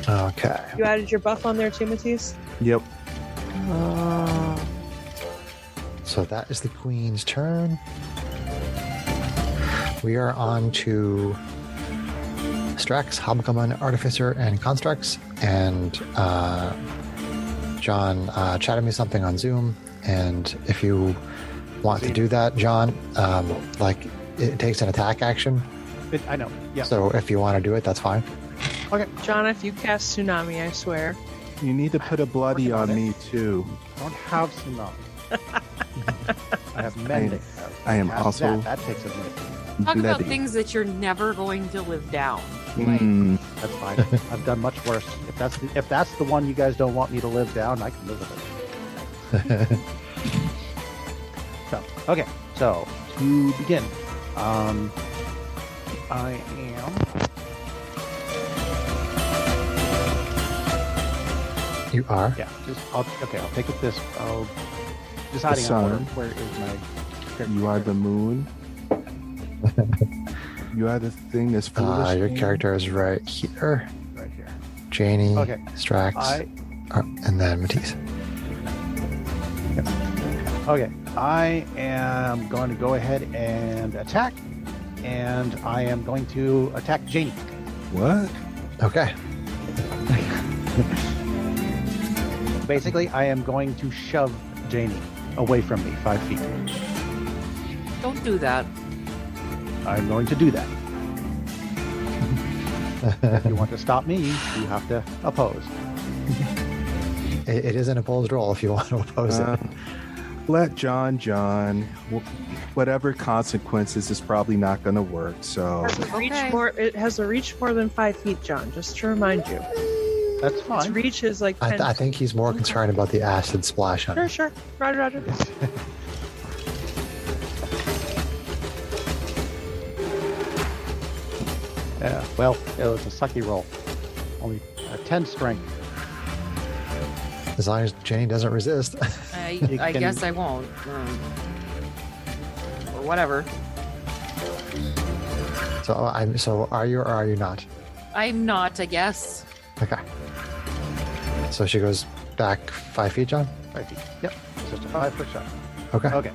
Okay. You added your buff on there too, Matisse? Yep. So that is the Queen's turn. We are on to Strax, Hobgoblin, Artificer, and Constructs. And John chatted me something on Zoom. And if you want to do that, John, it takes an attack action. I know. Yeah. So if you want to do it, that's fine. Okay. John, if you cast Tsunami, I swear. You need to put a bloody on me too. I don't have tsunami. I have mending. I am also. That takes a minute. Talk about bloody. things that you're never going to live down. That's fine. I've done much worse. If that's the one you guys don't want me to live down, I can live with it. Okay, so to begin, I am. You are? Yeah, I'll take it this. Deciding on where is my. You are the moon. You are the thing that's foolish. Your character is right here. Right here. Janie, Okay. Strax, and then Matisse. Yep. Okay, I am going to go ahead and attack, and I am going to attack Janie. What? Okay. Basically, I am going to shove Janie away from me 5 feet. Don't do that. I'm going to do that. If you want to stop me, you have to oppose. It is an opposed roll if you want to oppose it. Let John. Whatever consequences is probably not going to work. So It has a reach more than 5 feet, John. Just to remind you. That's Its fine. reach is like 10. I think he's more concerned about the acid splash on him. Sure. Roger. Yeah, well, it was a sucky roll. Only a 10 strength. As long as Janie doesn't resist. I guess I won't. Or whatever. So are you or are you not? I'm not, I guess. Okay. So she goes back 5 feet, John? 5 feet. Yep. It's just a 5-foot shot. Okay. Okay.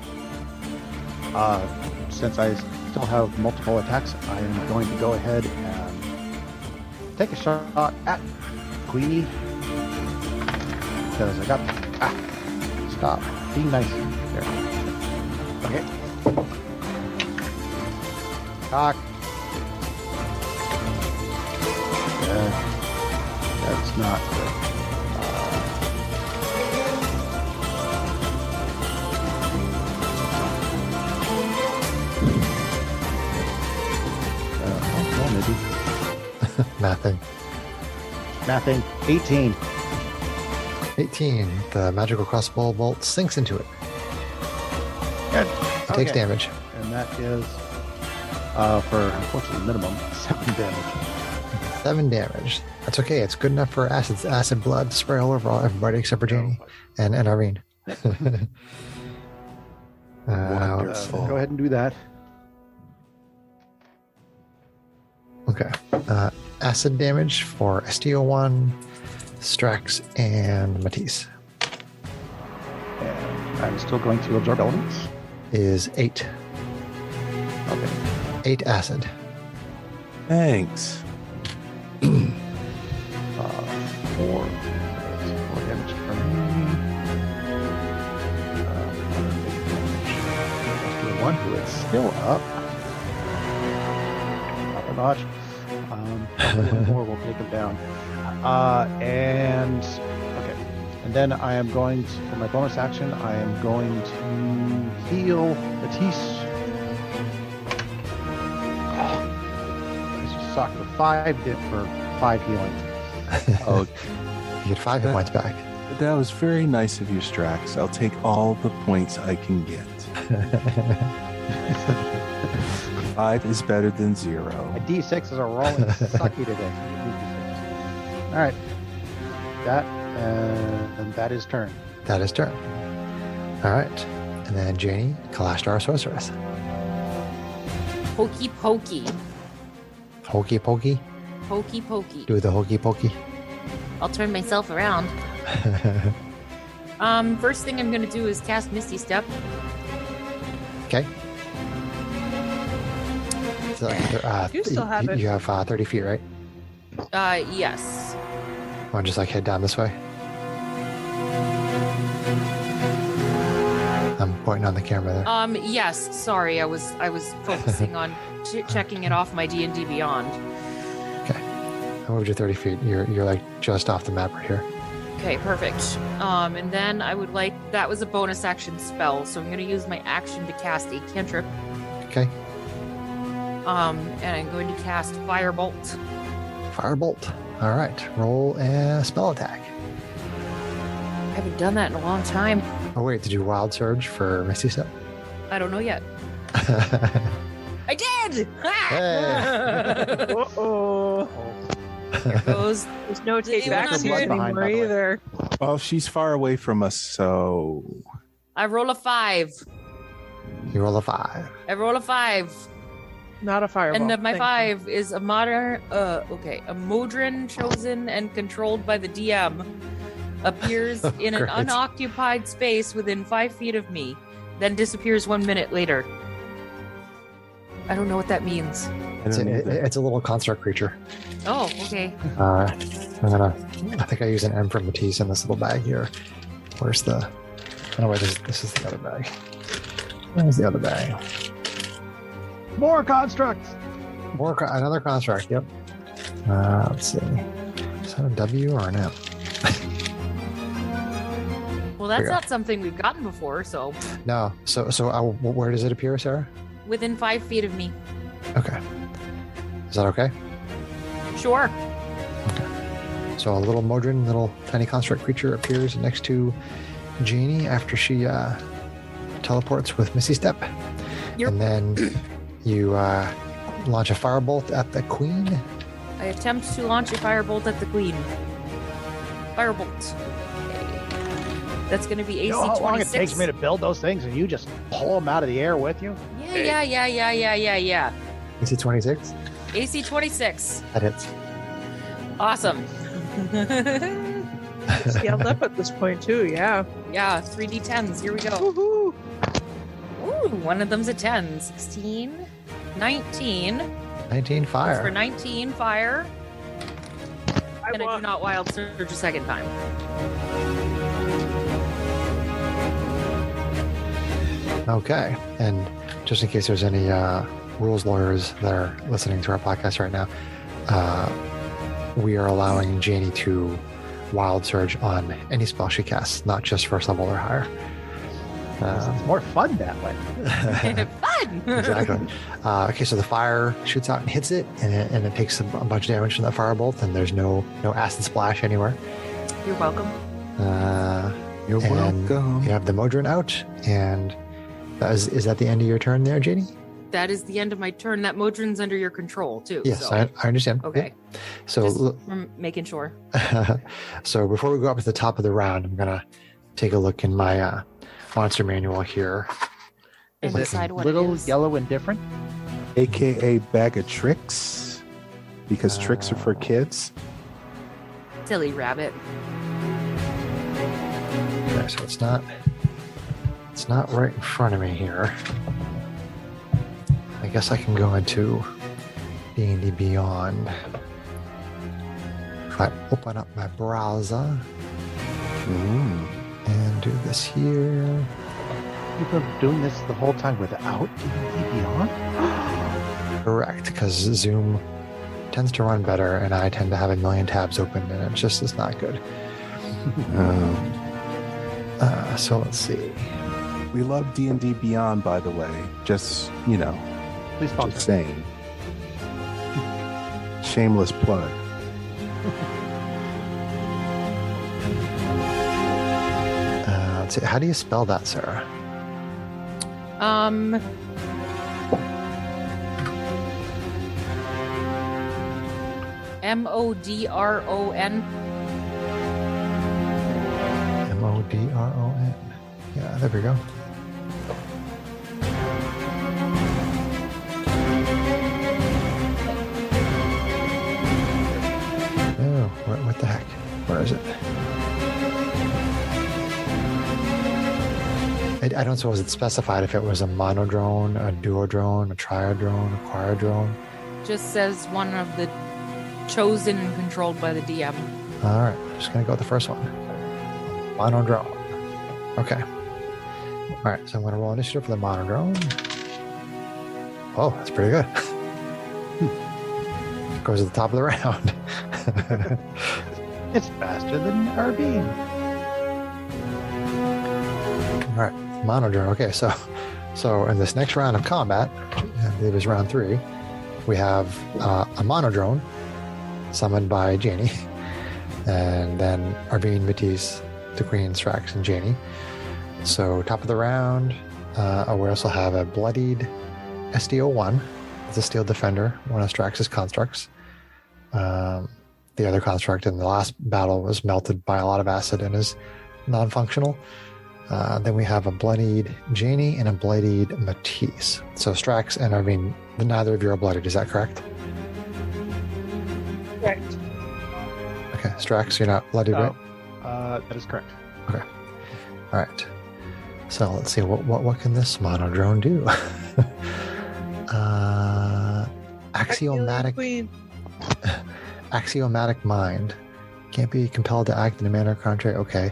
Since I still have multiple attacks, I am going to go ahead and take a shot at Queenie. Because I got... Stop. Be nice. There. Okay. Cock. That's not good. Maybe. Mathing. 18. 18. The magical crossbow bolt sinks into it. Good. It takes damage. And that is, for unfortunately minimum, 7 damage. 7 damage. That's okay. It's good enough for acid blood to spray all over everybody except for Janie and Irene. Wonderful. Go ahead and do that. Okay. Acid damage for STO1, Strax, and Matisse And I'm still going to absorb elements. is 8. Okay. 8 acid. Thanks. 4 damage from me. Let's do 1 who is still up. Up a notch. 1 more will take him down. And then I am going to, for my bonus action, I am going to heal Matisse. This just sucked for 5 healing. Oh, You get 5 hit points back. that was very nice of you, Strax. I'll take all the points I can get. 5 is better than 0. A D6 is a rolling sucky today. All right. And that is turn. That is turn. All right. And then Janie, Kalashtar Sorceress. Hokey pokey. Hokey pokey. Hokey pokey. Do the hokey pokey. I'll turn myself around. First thing I'm going to do is cast Misty Step. Okay. So, You still have it. You have 30 feet, right? Yes. Want to just like head down this way? I'm pointing on the camera there. Yes. Sorry, I was focusing on checking it off my D&D Beyond. Okay. I moved you 30 feet. You're like just off the map right here. Okay, perfect. And then I would like, that was a bonus action spell, so I'm going to use my action to cast a cantrip. Okay. And I'm going to cast Firebolt. Firebolt. All right. Roll a spell attack. I haven't done that in a long time. Oh wait, did you wild surge for Misty Step? I don't know yet. I did! Hey. Uh-oh. There goes. There's no take anyone back on here- anymore either. Well, she's far away from us, so I roll a 5. You roll a 5. I roll a 5. Not a fireball. And my Thank 5 is a a Modron chosen and controlled by the DM. Appears in an Great. unoccupied space within 5 feet of me, then disappears 1 minute later. I don't know what that means. It's a little construct creature. Oh, okay. I think I use an M for Matisse in this little bag here. Where's the? Oh wait, this is the other bag. Where's the other bag? More constructs. Another construct. Yep. Let's see. Is that a W or an M? Well, that's Here. not something we've gotten before, so No. So where does it appear, Sarah? within 5 feet of me. Okay. Is that okay? Sure. So a little Modron, little tiny construct creature appears next to Janie after she teleports with Misty Step. Yep. And then you launch a firebolt at the queen. I attempt to launch a firebolt at the queen. Firebolt. Okay. That's going to be AC You know how long it 26. takes me to build those things, and you just pull them out of the air with you? Yeah. AC 26. AC 26. That hits. Awesome. Scaled up at this point too, yeah. Yeah, 3d10s. Here we go. Woohoo! Ooh, one of them's a 10. 16, 19. 19 That's fire. for 19 fire. And I do not wild surge a second time. Okay. And just in case there's any rules lawyers that are listening to our podcast right now, we are allowing Janie to wild surge on any spell she casts, not just first level or higher. It's more fun that way. Fun! Exactly. Okay, so the fire shoots out and hits it, and it takes a bunch of damage from that firebolt, and there's no acid splash anywhere. You're welcome. you're And welcome. you have the Modron out, and is that the end of your turn there, Janie? That is the end of my turn. That Modron's under your control, too. Yes, so. I understand. Okay. Yeah. So, Just making sure. so before we go up to the top of the round, I'm gonna take a look in my monster manual here. And Is decide it what it little, is. yellow, and different? AKA bag of tricks, because tricks are for kids. Silly rabbit. Okay, so it's not right in front of me here. I guess I can go into D&D Beyond. If I open up my browser and do this here. You've been doing this the whole time without D&D Beyond? Correct, because Zoom tends to run better and I tend to have a million tabs open and it's not good. So let's see. We love D&D Beyond, by the way. Just, Please just sponsor. saying. Shameless plug. let's see. How do you spell that, Sarah? Modron. Modron. Yeah, there we go. Oh, what the heck? Where is it? I don't suppose it's specified if it was a monodrone, a duodrone, a triodrone, a quadrone. Just says one of the chosen and controlled by the DM. All right, I'm just going to go with the first one. Monodrone. Okay. All right, so I'm going to roll initiative for the monodrone. Oh, that's pretty good. Goes at the top of the round. It's faster than our beam. All right, monodrone. Okay, so in this next round of combat, I believe it's round 3, we have a monodrone summoned by Janie, and then Arvine, Matisse, the Queen, Strax, and Janie. So top of the round, we also have a bloodied SDO1. It's a steel defender, one of Strax's constructs. The other construct in the last battle was melted by a lot of acid and is non-functional. Then we have a bloodied Janie and a bloodied Matisse. So Strax and Arvine, neither of you are bloodied, is that correct? Correct. Okay, Strax, you're not bloodied, right? That is correct. Okay. All right. So let's see, what can this monodrone do? Axiomatic mind. Can't be compelled to act in a manner contrary. Okay.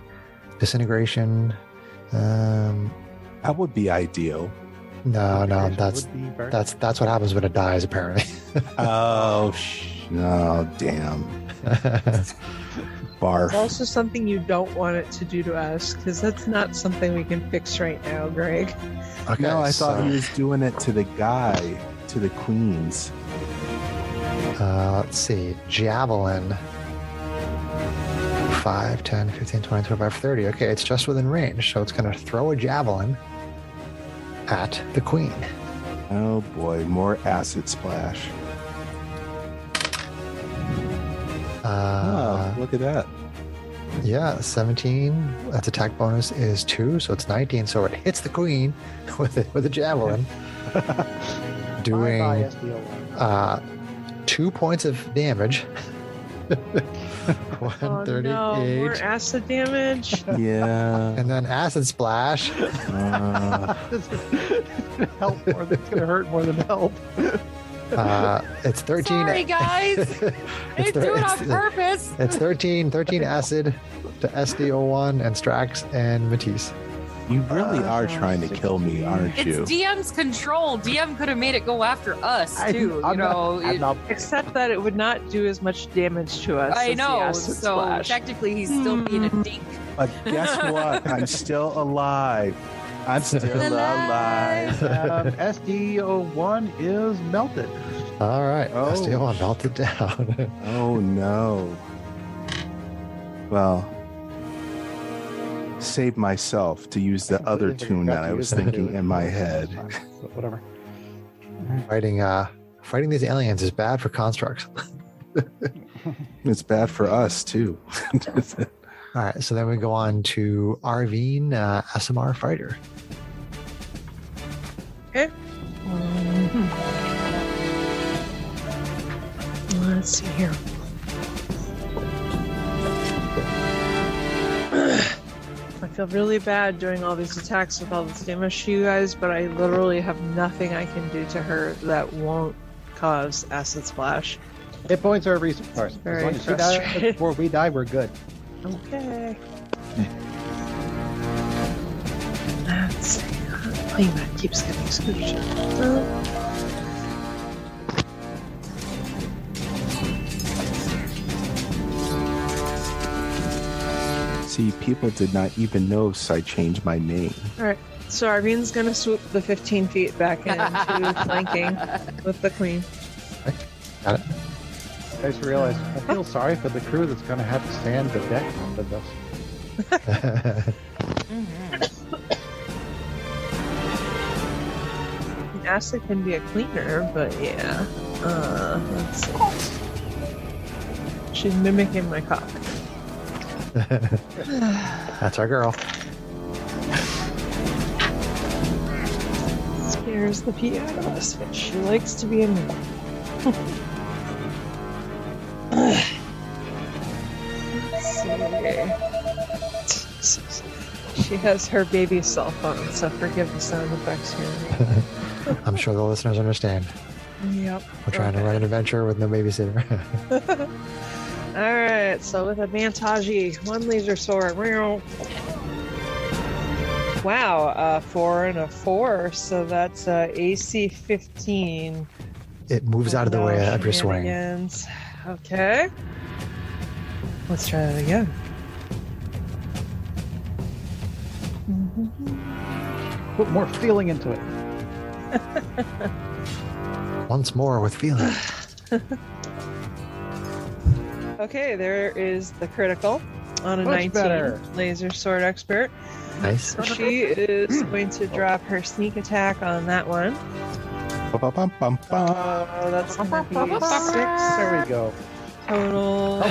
Disintegration. That would be ideal. No, that's what happens when it dies, apparently. Oh, damn. Barf. It's also something you don't want it to do to us, because that's not something we can fix right now, Greg. Okay, no, I thought he was doing it to the guy, to the queens. Let's see. Javelin. 5, 10, 15, 20, 25, 30. Okay, it's just within range, so it's going to throw a javelin at the queen. Oh boy, more acid splash. Look at that. Yeah, 17. That's attack bonus is 2, so it's 19. So it hits the queen with a javelin, doing 2 points of damage. 138. No, more acid damage. Yeah. And then acid splash. It's gonna help more. It's gonna hurt more than help. It's 13. Sorry, guys. I didn't do it on purpose. It's 13 acid to SDO1 and Strax and Matisse. You really are trying to kill me, aren't you? It's DM's control. DM could have made it go after us too. Except that it would not do as much damage to us. I as know. the acid So splash. technically, he's still being a dink. But guess what? I'm still alive. I'm still alive. SDO1 is melted. All right. Oh. SDO1 melted down. Oh no. Well, save myself to use the other tune that I was thinking in my head. Whatever. Fighting these aliens is bad for constructs. It's bad for us too. All right, so then we go on to Arvine, SMR fighter. Okay. Let's see here. I feel really bad doing all these attacks with all this damage to you guys, but I literally have nothing I can do to her that won't cause acid splash. Hit points are a resource. As long as she dies before we die, we're good. Okay. Let's see. Playing that keeps getting squished. See, people did not even know I changed my name. All right. So Arvine's going to swoop the 15 feet back into flanking with the queen. Okay. Got it. I just realized I feel sorry for the crew that's going to have to stand the deck under this. Acid can be a cleaner, but yeah. Let's see. She's mimicking my cock. That's our girl. Scares the pee out of us, but she likes to be a mimic. Let's see. She has her baby cell phone, so forgive the sound effects here. I'm sure the listeners understand. Yep. We're trying to run an adventure with no babysitter. Alright, so with a Bantaji, 1 laser sword. Wow, 4 and a 4, so that's AC 15. It moves out of the way of your swing. Shenanigans. Okay. Let's try that again. Put more feeling into it. Once more with feeling. Okay, there is the critical on a Much 19. better. Laser sword expert. Nice. So she is going to drop her sneak attack on that one. Oh, that's going to be 6 There we go. total.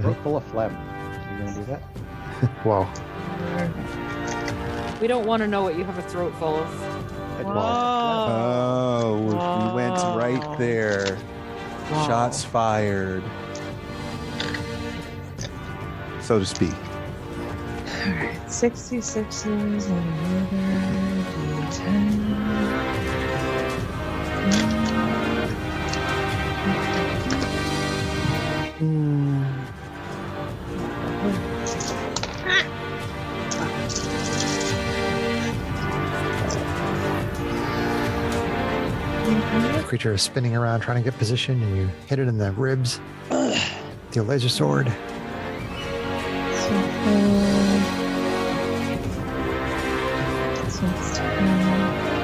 Throat full of phlegm. You gonna do that? Whoa. We don't want to know what you have a throat full of. Oh, we went right there. Wow. Shots fired. So to speak. Alright, 66s and another D10. The creature is spinning around trying to get position, and you hit it in the ribs with your laser sword. So it's 10.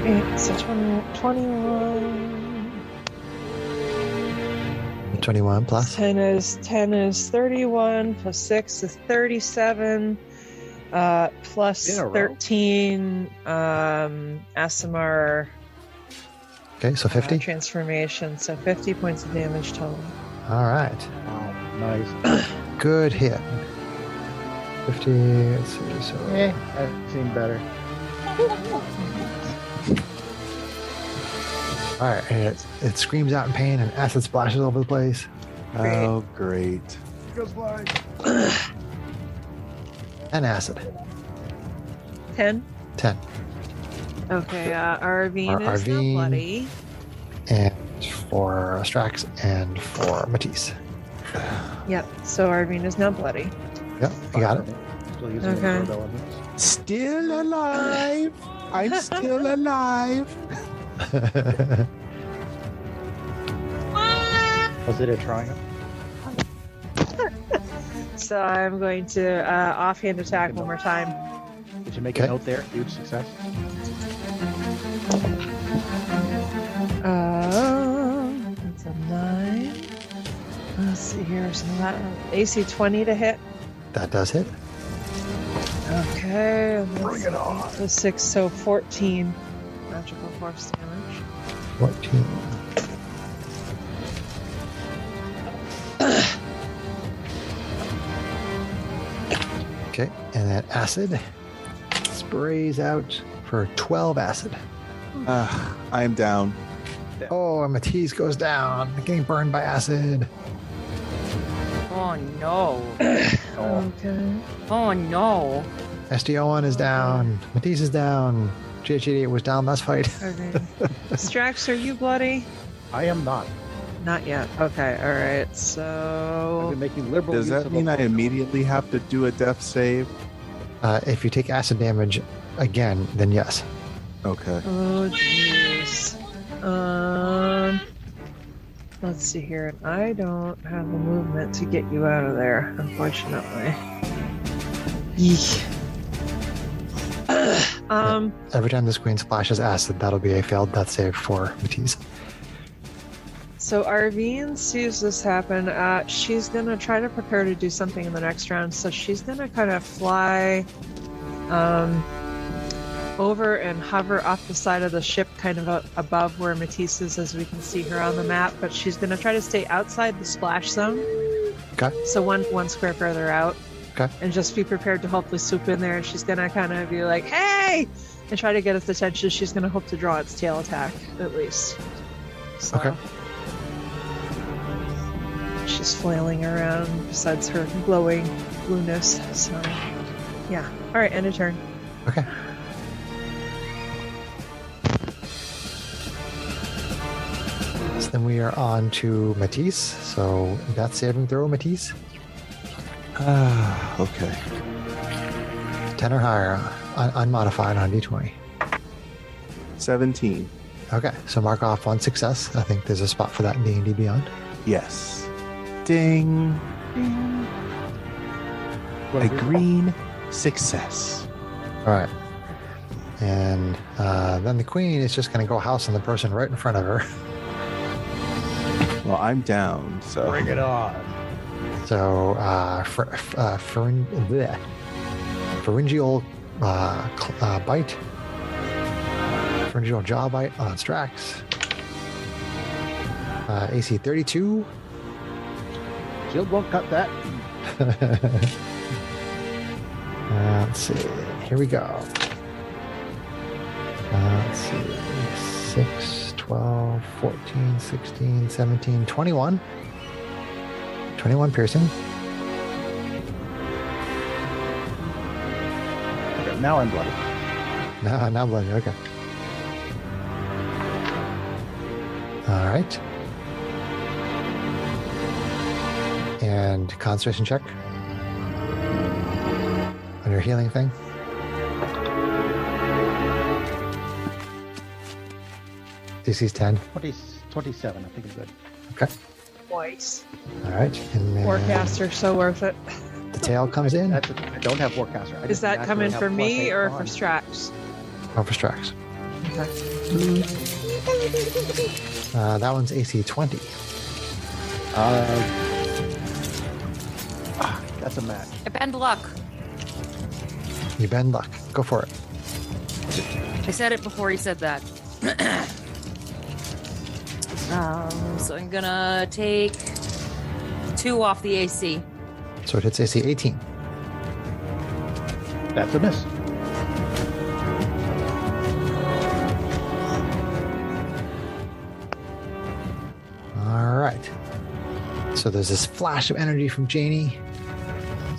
It's 21. 21 plus. 10 is 31 plus 6 is 37. Plus In a row. 13 Asimar Okay, so 50. transformation, so 50 points of damage total. All right. Wow, nice. Good hit. 50. Let's see. So That seemed better. all right, and it screams out in pain, and acid splashes over the place. Oh, great. And acid. 10. 10. Okay, Arvine Our is now Arvine. bloody. And for Strax and for Matisse. Yep, so Arvine is now bloody. Yep, you got it. Still using Okay. the doorbell on this. Still alive. I'm still alive. Was it a triumph? So I'm going to offhand attack one more time. Did you make Okay. a note there? Huge success. That's a 9. Let's see here. So that AC 20 to hit. That does hit. Okay. And Bring it on. So 6, so 14 magical force damage. 14. Okay, and that acid sprays out for 12 acid. I am down. Oh, and Matisse goes down, getting burned by acid. Oh no. Okay. Oh no. SDO1 is down. Matisse is down. GH88 was down last fight. Okay. Strax, are you bloody? I am not. Not yet. Okay. All right. I've So been making liberal Does use that of mean I a- immediately have to do a death save? If you take acid damage again, then yes. Okay. oh jeez. Let's see here. I don't have the movement to get you out of there, unfortunately. Yeesh. Every time the screen splashes acid, that'll be a failed death save for Matisse. So Arvine sees this happen. She's going to try to prepare to do something in the next round. So she's going to kind of fly over and hover off the side of the ship, kind of above where Matisse is, as we can see her on the map. But she's going to try to stay outside the splash zone. Okay. So one square further out. Okay. And just be prepared to hopefully swoop in there. And she's going to kind of be like, hey! And try to get its attention. She's going to hope to draw its tail attack, at least. So. Okay. She's flailing around besides her glowing blueness. So, yeah. All right, end of turn. Okay. So then we are on to Matisse. So death saving throw, Matisse. Okay. 10 or higher, unmodified on D20. 17. Okay, so mark off one success. I think there's a spot for that in D&D Beyond. Yes. Ding. Ding. A green success. All right. And then the queen is just going to go house on the person right in front of her. Well, I'm down, so... Bring it on. So, pharyngeal bite. Pharyngeal jaw bite on Strax. AC 32. Shield won't cut that. Let's see. Here we go. Let's see. 6, 12, 14, 16, 17, 21. 21 piercing. Okay, now I'm bloody. Now bloody. Okay. All right. And concentration check on your healing thing. DC's 10. 27, I think I'm good. Okay. Twice. All right. And then Forecaster, so worth it. the tail comes in. I don't have Forecaster. Is that coming for me or for Strax? Oh, for Strax. Okay. That one's AC 20. That's a match. I bend luck. You bend luck. Go for it. I said it before he said that. So I'm gonna take 2 off the AC. So it hits AC 18. That's a miss. All right. So there's this flash of energy from Janie,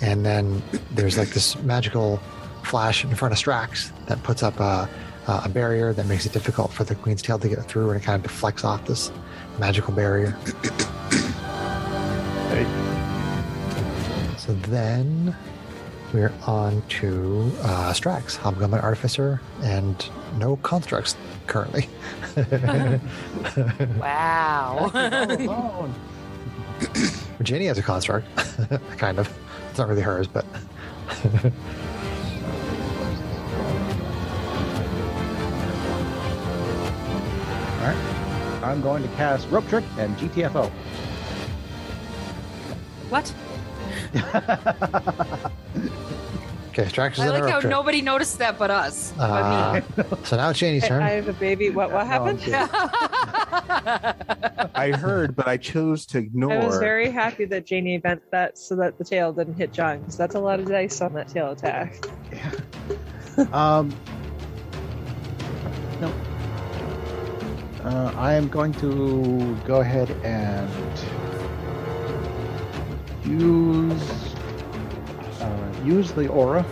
and then there's like this magical flash in front of Strax that puts up a barrier that makes it difficult for the Queen's tail to get through, and it kind of deflects off this magical barrier. Hey. So then we're on to Strax, Hobgoblin Artificer, and no constructs currently. Wow. Janie has a construct, kind of. It's not really hers, but. All right. I'm going to cast Rope Trick and GTFO. What? Okay, Strax is I in a like rope how trick. nobody noticed that but us. But me. So now it's Janie's turn. I have a baby. What happened? I heard, but I chose to ignore. I was very happy that Janie bent that so that the tail didn't hit John, because that's a lot of dice on that tail attack. No. I am going to go ahead and use the aura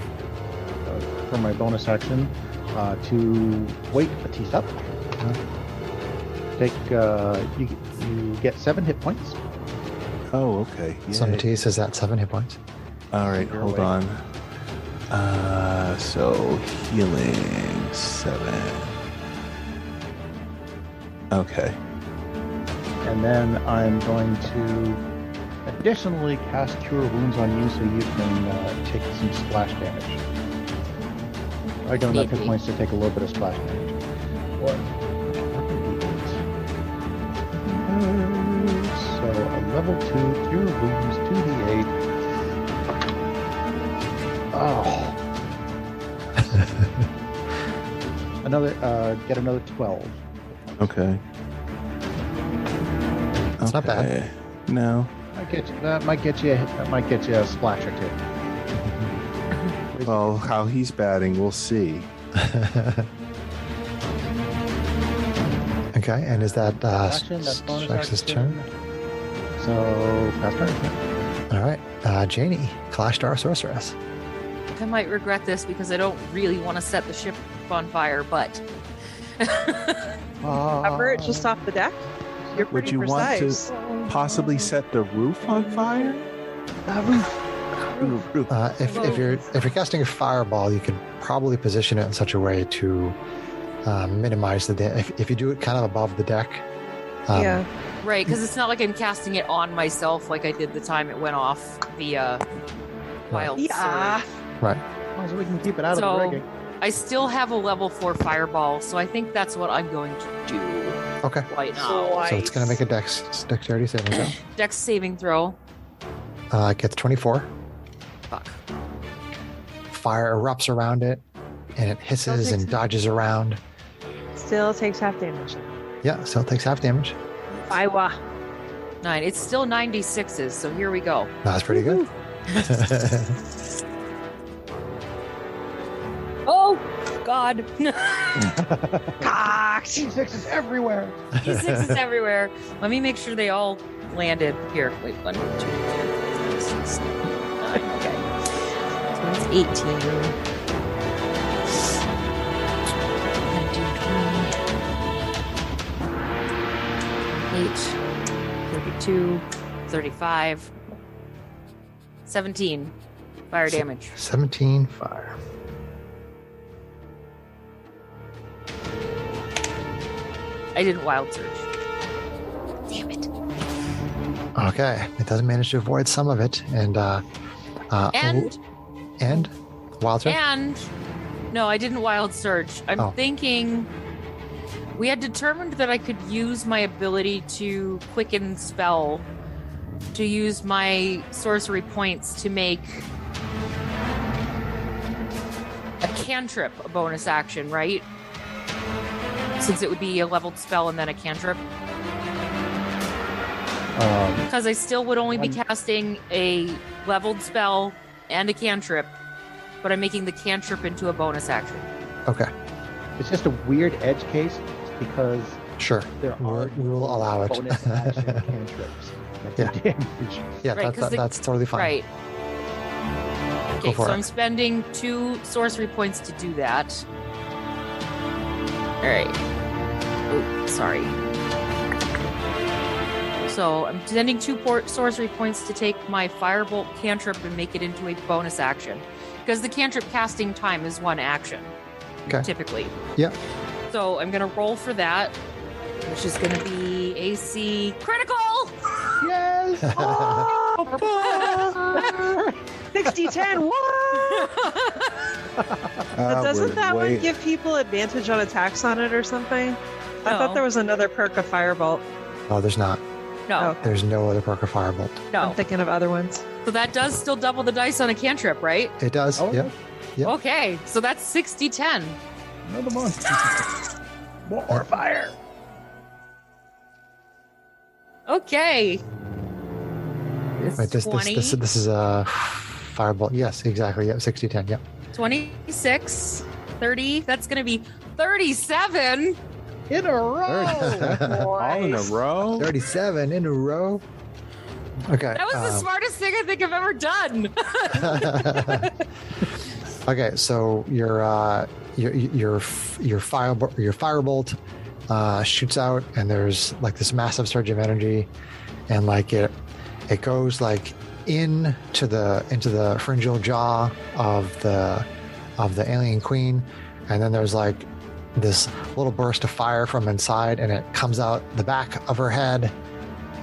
for my bonus action to wake Batiste up. You get 7 hit points. Oh, okay. So Yay. Matisse is at 7 hit points. All right, You're hold awake. on. So healing 7. Okay. And then I'm going to additionally cast Cure Wounds on you so you can take some splash damage. I don't have hit Neatly. points to take a little bit of splash damage. Or level 2 cure wounds 2d8. Oh. Get another 12. Okay. That's not bad. No. That might get you a splash or two. Well, how he's batting, we'll see. Okay, and is that Action, that's bonus Strex's action. turn? So, pass turn. All right, Janie, Clash Star Sorceress. I might regret this because I don't really want to set the ship on fire, but Cover it just off the deck. You're Would pretty you precise. want to possibly set the roof on fire? Roof. If you're casting a fireball, you could probably position it in such a way to minimize the if you do it kind of above the deck. Yeah. right, because it's not like I'm casting it on myself like I did the time it went off via wild Yeah. surge. Right. As long as we can keep it out of the So rigging. I still have a level 4 fireball, so I think that's what I'm going to do Okay. right now. So it's going to make a dexterity saving throw. Dex saving throw. It gets 24. Fuck. Fire erupts around it, and it hisses and dodges around. Still takes half damage. Yeah, so it takes half damage. Iowa. 9. It's still 96s, so here we go. That's pretty good. Oh, God. Cocked. D6 is everywhere. D6 is everywhere. Let me make sure they all landed. Here, wait, 1, 2, 3, 4, 5, 6, 7, 8, 9. Okay. So it's 18. 19, 20. 8, 32, 35, 17 fire damage. 17 fire. I didn't wild surge. Damn it. Okay, it does manage to avoid some of it, and wild surge. And no, I didn't wild surge. I'm thinking we had determined that I could use my ability to quicken spell to use my sorcery points to make a cantrip a bonus action, right? Since it would be a leveled spell and then a cantrip. Because I still would only be casting a leveled spell and a cantrip, but I'm making the cantrip into a bonus action. Okay, It's just a weird edge case because sure. there are We will allow it. bonus action cantrips that do damage. Yeah, Right, 'cause that's totally fine. Right. Go Okay, for so it. I'm spending 2 sorcery points to do that. Alright. Oh, sorry. So I'm spending 2 sorcery points to take my firebolt cantrip and make it into a bonus action. Because the cantrip casting time is 1 action. Okay. Typically. Yeah. So I'm going to roll for that, which is going to be AC critical! Yes! 60-10, what? But doesn't that one give people advantage on attacks on it or something? I No. thought there was another perk of Firebolt. Oh, there's not. No, There's no other perk of firebolt. no. I'm thinking of other ones. So that does still double the dice on a cantrip, right? It does. Oh, Yep. Yep. Okay, so that's 60-10. Another monster. More fire. Okay. Wait, this 20, is a firebolt. Yes, exactly. Yep, 60-10. Yep. 26, 30. That's going to be 37. In a row. All in a row? 37 in a row. Okay. That was the smartest thing I think I've ever done. Okay, so your firebolt shoots out, and there's like this massive surge of energy, and like it goes like into the pharyngeal jaw of the alien queen, and then there's like this little burst of fire from inside, and it comes out the back of her head,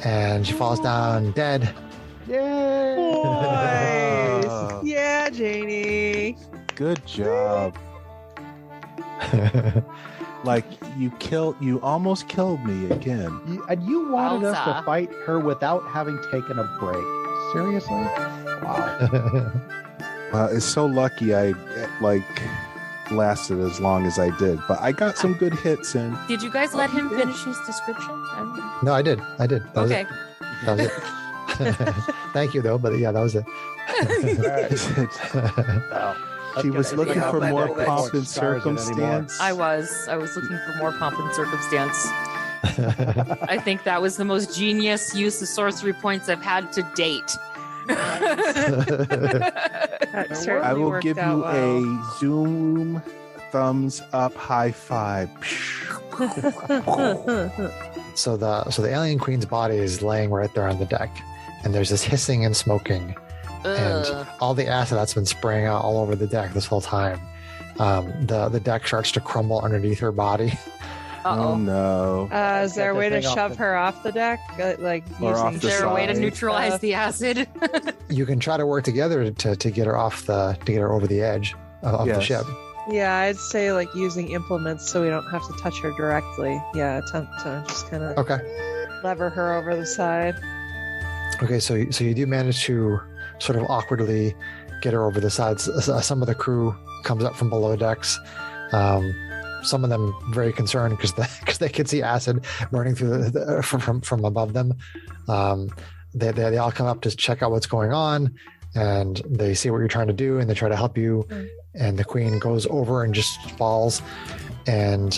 and she falls down dead. Yay! Boys. Yeah, Janie. Good job. Like you almost killed me again. You wanted us to fight her without having taken a break. Seriously? Wow. It's so lucky I lasted as long as I did, but I got some good hits in. Did you guys let him finish his description? No, I did. That okay. Was it. Thank you, though. But yeah, that was it. Wow. She was looking for more pomp and circumstance. I was looking for more pomp and circumstance. I think that was the most genius use of sorcery points I've had to date. I will give you a Zoom thumbs up high five. So the alien queen's body is laying right there on the deck, and there's this hissing and smoking. And all the acid that's been spraying out all over the deck this whole time. The deck starts to crumble underneath her body. Oh no! Is there a way to shove her off the deck? Is there a way to neutralize the acid? You can try to work together to get her over the edge of the ship. Yeah, I'd say using implements so we don't have to touch her directly. Yeah, attempt to just kind of lever her over the side. Okay, so you do manage to sort of awkwardly get her over the sides. Some of the crew comes up from below decks. Some of them very concerned because they could see acid burning through from above them. They all come up to check out what's going on, and they see what you're trying to do, and they try to help you. And the queen goes over and just falls, and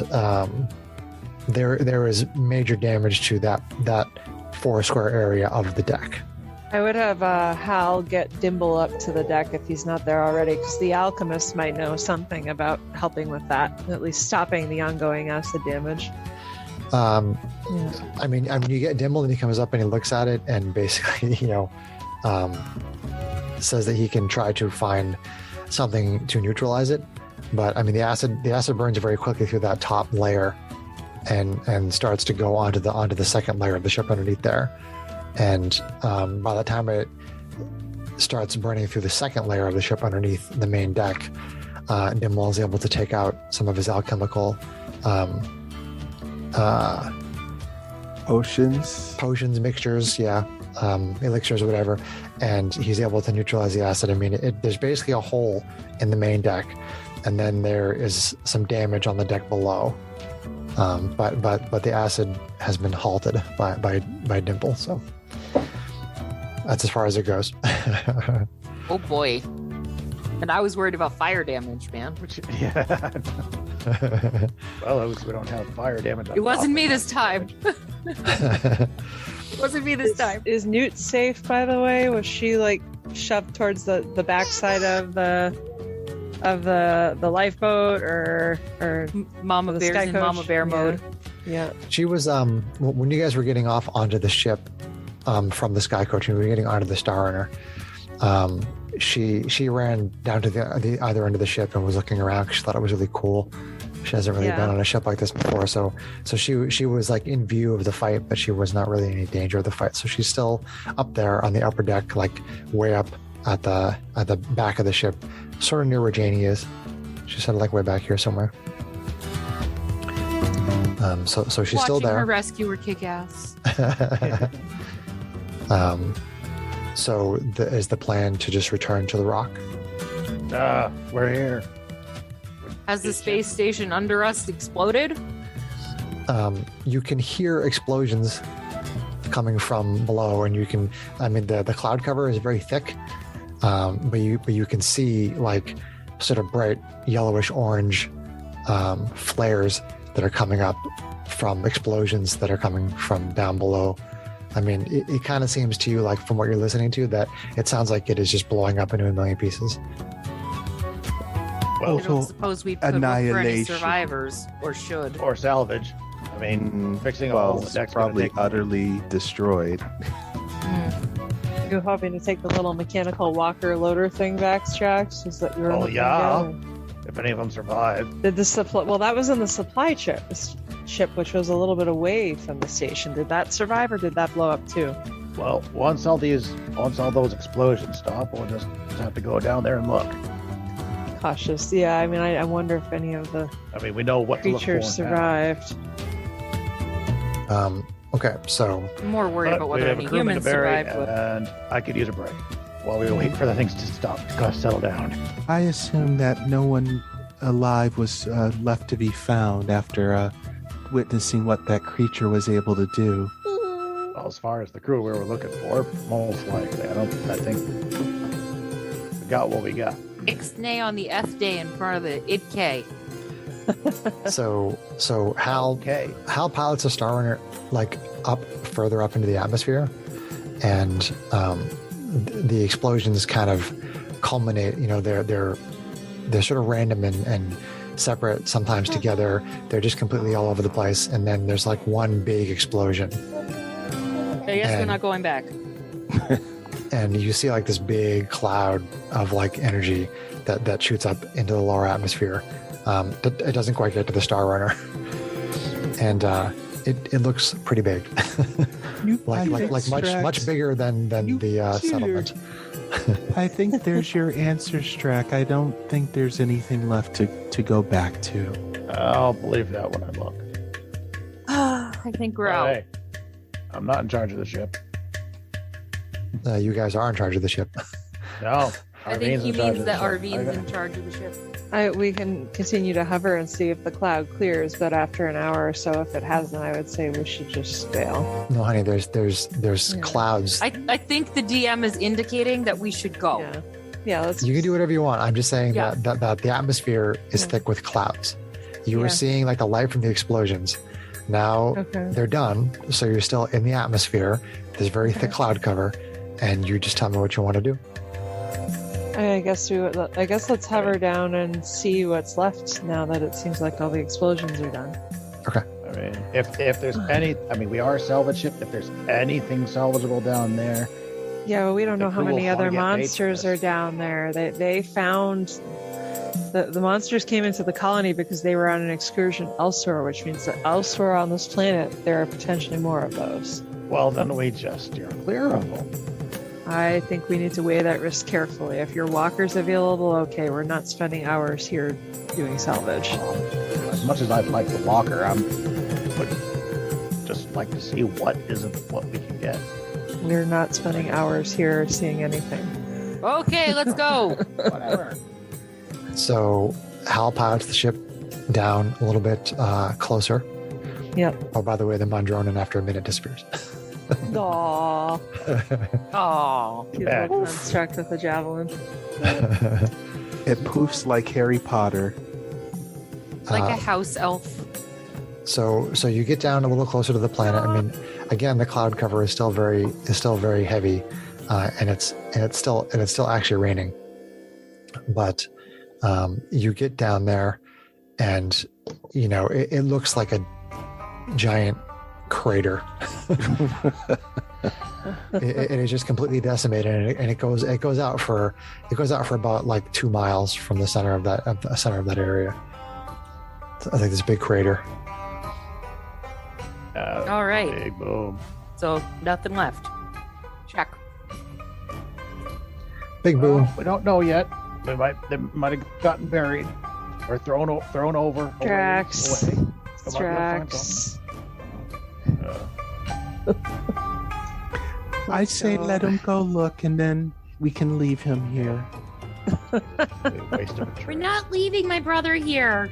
there is major damage to that 4 square area of the deck. I would have Hal get Dimble up to the deck if he's not there already, because the alchemist might know something about helping with that, at least stopping the ongoing acid damage. I mean, you get Dimble, and he comes up and he looks at it, and basically, says that he can try to find something to neutralize it. But I mean, the acid burns very quickly through that top layer, and starts to go onto the second layer of the ship underneath there. And by the time it starts burning through the second layer of the ship underneath the main deck, Dimwell is able to take out some of his alchemical potions, mixtures, elixirs or whatever, and he's able to neutralize the acid. I mean, there's basically a hole in the main deck, and then there is some damage on the deck below. But the acid has been halted by Dimple, so that's as far as it goes. Oh boy. And I was worried about fire damage, man. Well, we don't have fire damage. It wasn't me this time. It wasn't me this time. Is Newt safe, by the way? Was she shoved towards the backside of the lifeboat or Mama Bear's in Mama Bear mode? Yeah. She was when you guys were getting off onto the ship from the sky coach, and we were getting onto the Star Runner. She ran down to the other end of the ship and was looking around because she thought it was really cool. She hasn't really been on a ship like this before, so she was in view of the fight, but she was not really in any danger of the fight. So she's still up there on the upper deck, way up at the back of the ship, sort of near where Janie is. She's sort of way back here somewhere. So she's watching still there. Her rescue her kick ass. So is the plan to just return to the rock? We're here. Has the space station under us exploded? You can hear explosions coming from below, and you can. I mean, the cloud cover is very thick, but you can see sort of bright yellowish orange flares that are coming up from explosions that are coming from down below. I mean, it kind of seems to you, from what you're listening to, that it sounds like it is just blowing up into a million pieces. Well, I don't suppose we could look for any survivors, or should. Or salvage. I mean, fixing all the decks probably utterly destroyed. You're hoping to take the little mechanical walker loader thing back, Strax? Is that your if any of them survive. Did the supply? Well, that was in the supply ship, which was a little bit away from the station. Did that survive, or did that blow up too? Well, once all those explosions stop, we'll just have to go down there and look. cautious. Yeah, I mean, I wonder if any of the we know what creatures survived. Okay, so I'm more worried about whether any humans survived. And I could use a break while we wait for the things to stop, to settle down. I assume that no one alive was left to be found after witnessing what that creature was able to do. Well, as far as the crew we were looking for, most likely. I think we got what we got. Ixnay on the F day in front of the IDK. So Hal pilots a Star Runner like further up into the atmosphere, and the explosions kind of culminate. You know, they're sort of random and separate, sometimes together. They're just completely all over the place, and then there's like one big explosion. I guess we're not going back. And you see like this big cloud of like energy that shoots up into the lower atmosphere. It doesn't quite get to the Star Runner, and it looks pretty big, like much bigger than the settlement. I think there's your answer, Strack. I don't think there's anything left to go back to. I'll believe that when I look. I think we're out. Hey, I'm not in charge of the ship. You guys are in charge of the ship. No. I think he means that Arvine's in charge of the ship. We can continue to hover and see if the cloud clears, but after an hour or so, if it hasn't, I would say we should just bail. No, honey, there's clouds. I think the DM is indicating that we should go. Yeah, let's. You can do whatever you want. I'm just saying that the atmosphere is thick with clouds. You were seeing like the light from the explosions. Now they're done, so you're still in the atmosphere. There's very thick cloud cover, and you just tell me what you want to do. I guess let's hover down and see what's left now that it seems like all the explosions are done. Okay. I mean, if there's any, we are a salvage ship. If there's anything salvageable down there. Yeah, well, we don't know how many other monsters are down there. They found the monsters came into the colony because they were on an excursion elsewhere, which means that elsewhere on this planet there are potentially more of those. Well, then we just steer clear of them. I think we need to weigh that risk carefully. If your walker's available, okay, we're not spending hours here doing salvage. As much as I'd like the walker, I would just like to see what we can get. We're not spending hours here seeing anything. Okay, let's go. Whatever. So Hal pilots the ship down a little bit closer. Yep. Oh, by the way, the Mondronin after a minute disappears. Aww. Aww. He's struck with a javelin. It poofs like Harry Potter. Like a house elf. So you get down a little closer to the planet. I mean, again, the cloud cover is still very heavy, and it's still actually raining. But you get down there, and you know it looks like a giant crater. it is just completely decimated, and it goes out for about like 2 miles from the center of that area. I think this big crater. All right. Big boom. So nothing left. Check. Big boom. We don't know yet. They might have gotten buried or thrown over. Drax. Away. Drax. I say let him go look, and then we can leave him here. We're not leaving my brother here.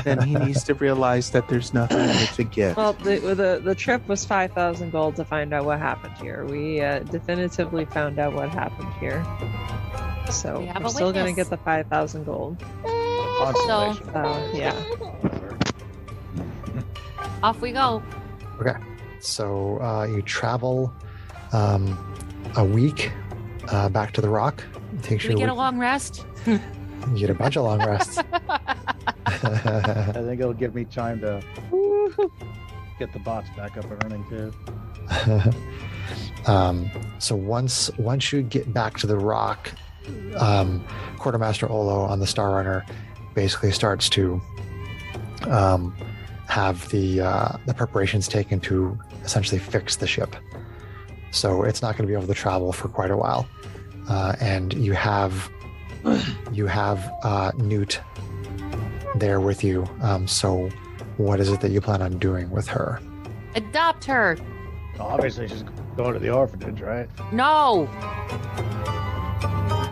Then he needs to realize that there's nothing here to get. Well, the trip was 5,000 gold to find out what happened here. We definitively found out what happened here. So we're still going to get the 5,000 gold. So, yeah. Off we go. Okay. So you travel a week back to the rock. Did we get a long rest? You get a bunch of long rests. I think it'll give me time to get the bots back up and running too. So once you get back to the rock, Quartermaster Olo on the Star Runner basically starts to have the preparations taken to essentially fix the ship. So it's not going to be able to travel for quite a while, and you have you have Newt there with you. So what is it that you plan on doing with her? Adopt her. Obviously, she's going to the orphanage, right? No.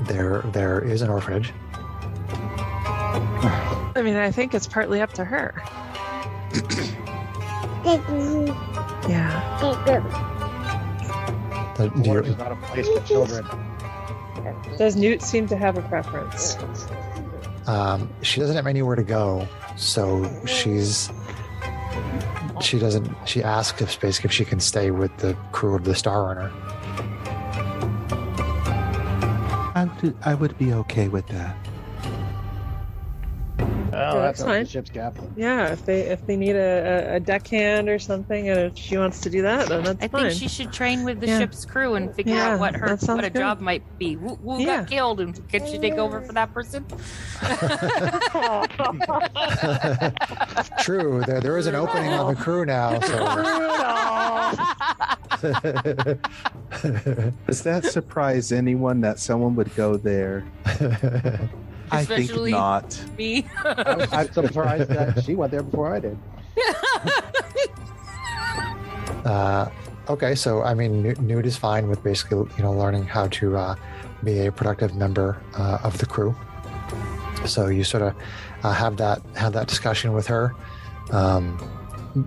There is an orphanage. I mean, I think it's partly up to her. Yeah. The orphanage is not a place for children. Does Newt seem to have a preference? She doesn't have anywhere to go, so she asked if she can stay with the crew of the Star Runner. I would be okay with that. Oh, that's fine. the ship's captain. Yeah, if they need a deckhand or something, and if she wants to do that, then that's fine. I think she should train with the ship's crew and figure out what a job might be. Who got killed, and can she take over for that person? True, there is an opening on the crew now. So. Does that surprise anyone that someone would go there? I think Especially not. Me. I'm surprised that she went there before I did. Okay, so I mean, Newt is fine with basically, learning how to be a productive member of the crew. So you sort of have that discussion with her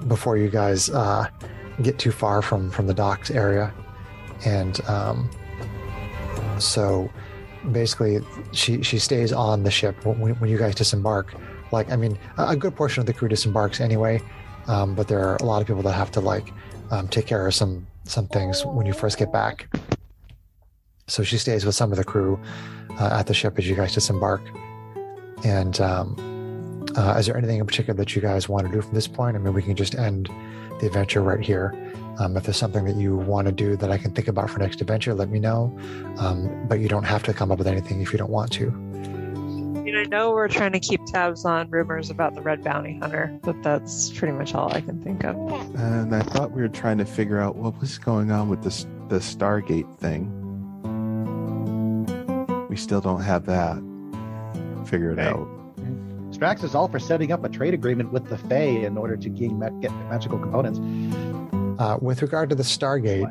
before you guys get too far from the docks area, and so basically she stays on the ship when you guys disembark. Like, I mean, a good portion of the crew disembarks anyway, but there are a lot of people that have to take care of some things when you first get back. So she stays with some of the crew at the ship as you guys disembark. And is there anything in particular that you guys want to do from this point? I mean, we can just end the adventure right here. If there's something that you want to do that I can think about for next adventure, let me know. But you don't have to come up with anything if you don't want to. I know we're trying to keep tabs on rumors about the Red Bounty Hunter, but that's pretty much all I can think of. And I thought we were trying to figure out what was going on with the Stargate thing. We still don't have that figured out. Strax is all for setting up a trade agreement with the Fae in order to get magical components. With regard to the Stargate,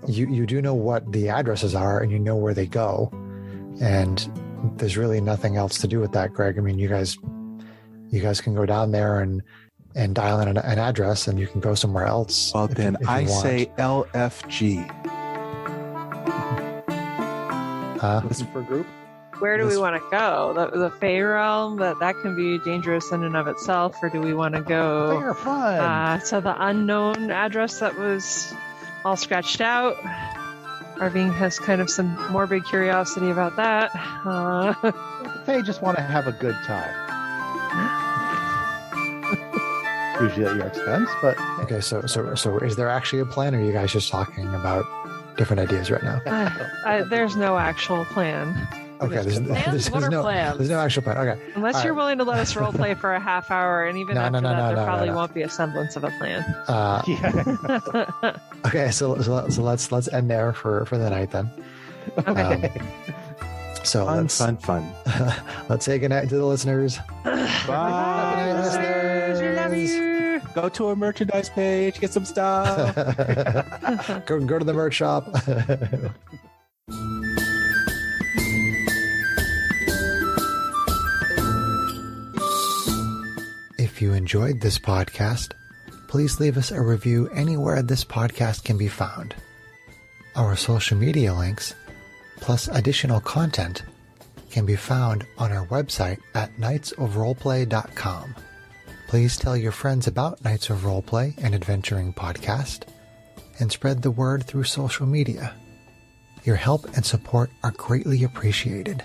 you do know what the addresses are, and you know where they go, and there's really nothing else to do with that, Greg. I mean, you guys can go down there and dial in an address, and you can go somewhere else. Well, then I say LFG. Listen for a group. Where do we want to go? The Fae realm, that can be dangerous in and of itself, or do we want to go to the unknown address that was all scratched out? Arvine has kind of some morbid curiosity about that. The Fae just want to have a good time. Usually at your expense, but... Okay, so is there actually a plan, or are you guys just talking about different ideas right now? There's no actual plan. Okay, there's no actual plan. Okay, unless you're willing to let us role play for a half hour, and even after that, there probably won't be a semblance of a plan. Okay, so let's end there for the night then. Okay. So fun. Let's say goodnight to the listeners. Bye, listeners. We love you. Go to our merchandise page, get some stuff. go to the merch shop. If you enjoyed this podcast, please leave us a review anywhere this podcast can be found. Our social media links, plus additional content, can be found on our website at knightsofroleplay.com. Please tell your friends about Knights of Roleplay and Adventuring Podcast, and spread the word through social media. Your help and support are greatly appreciated.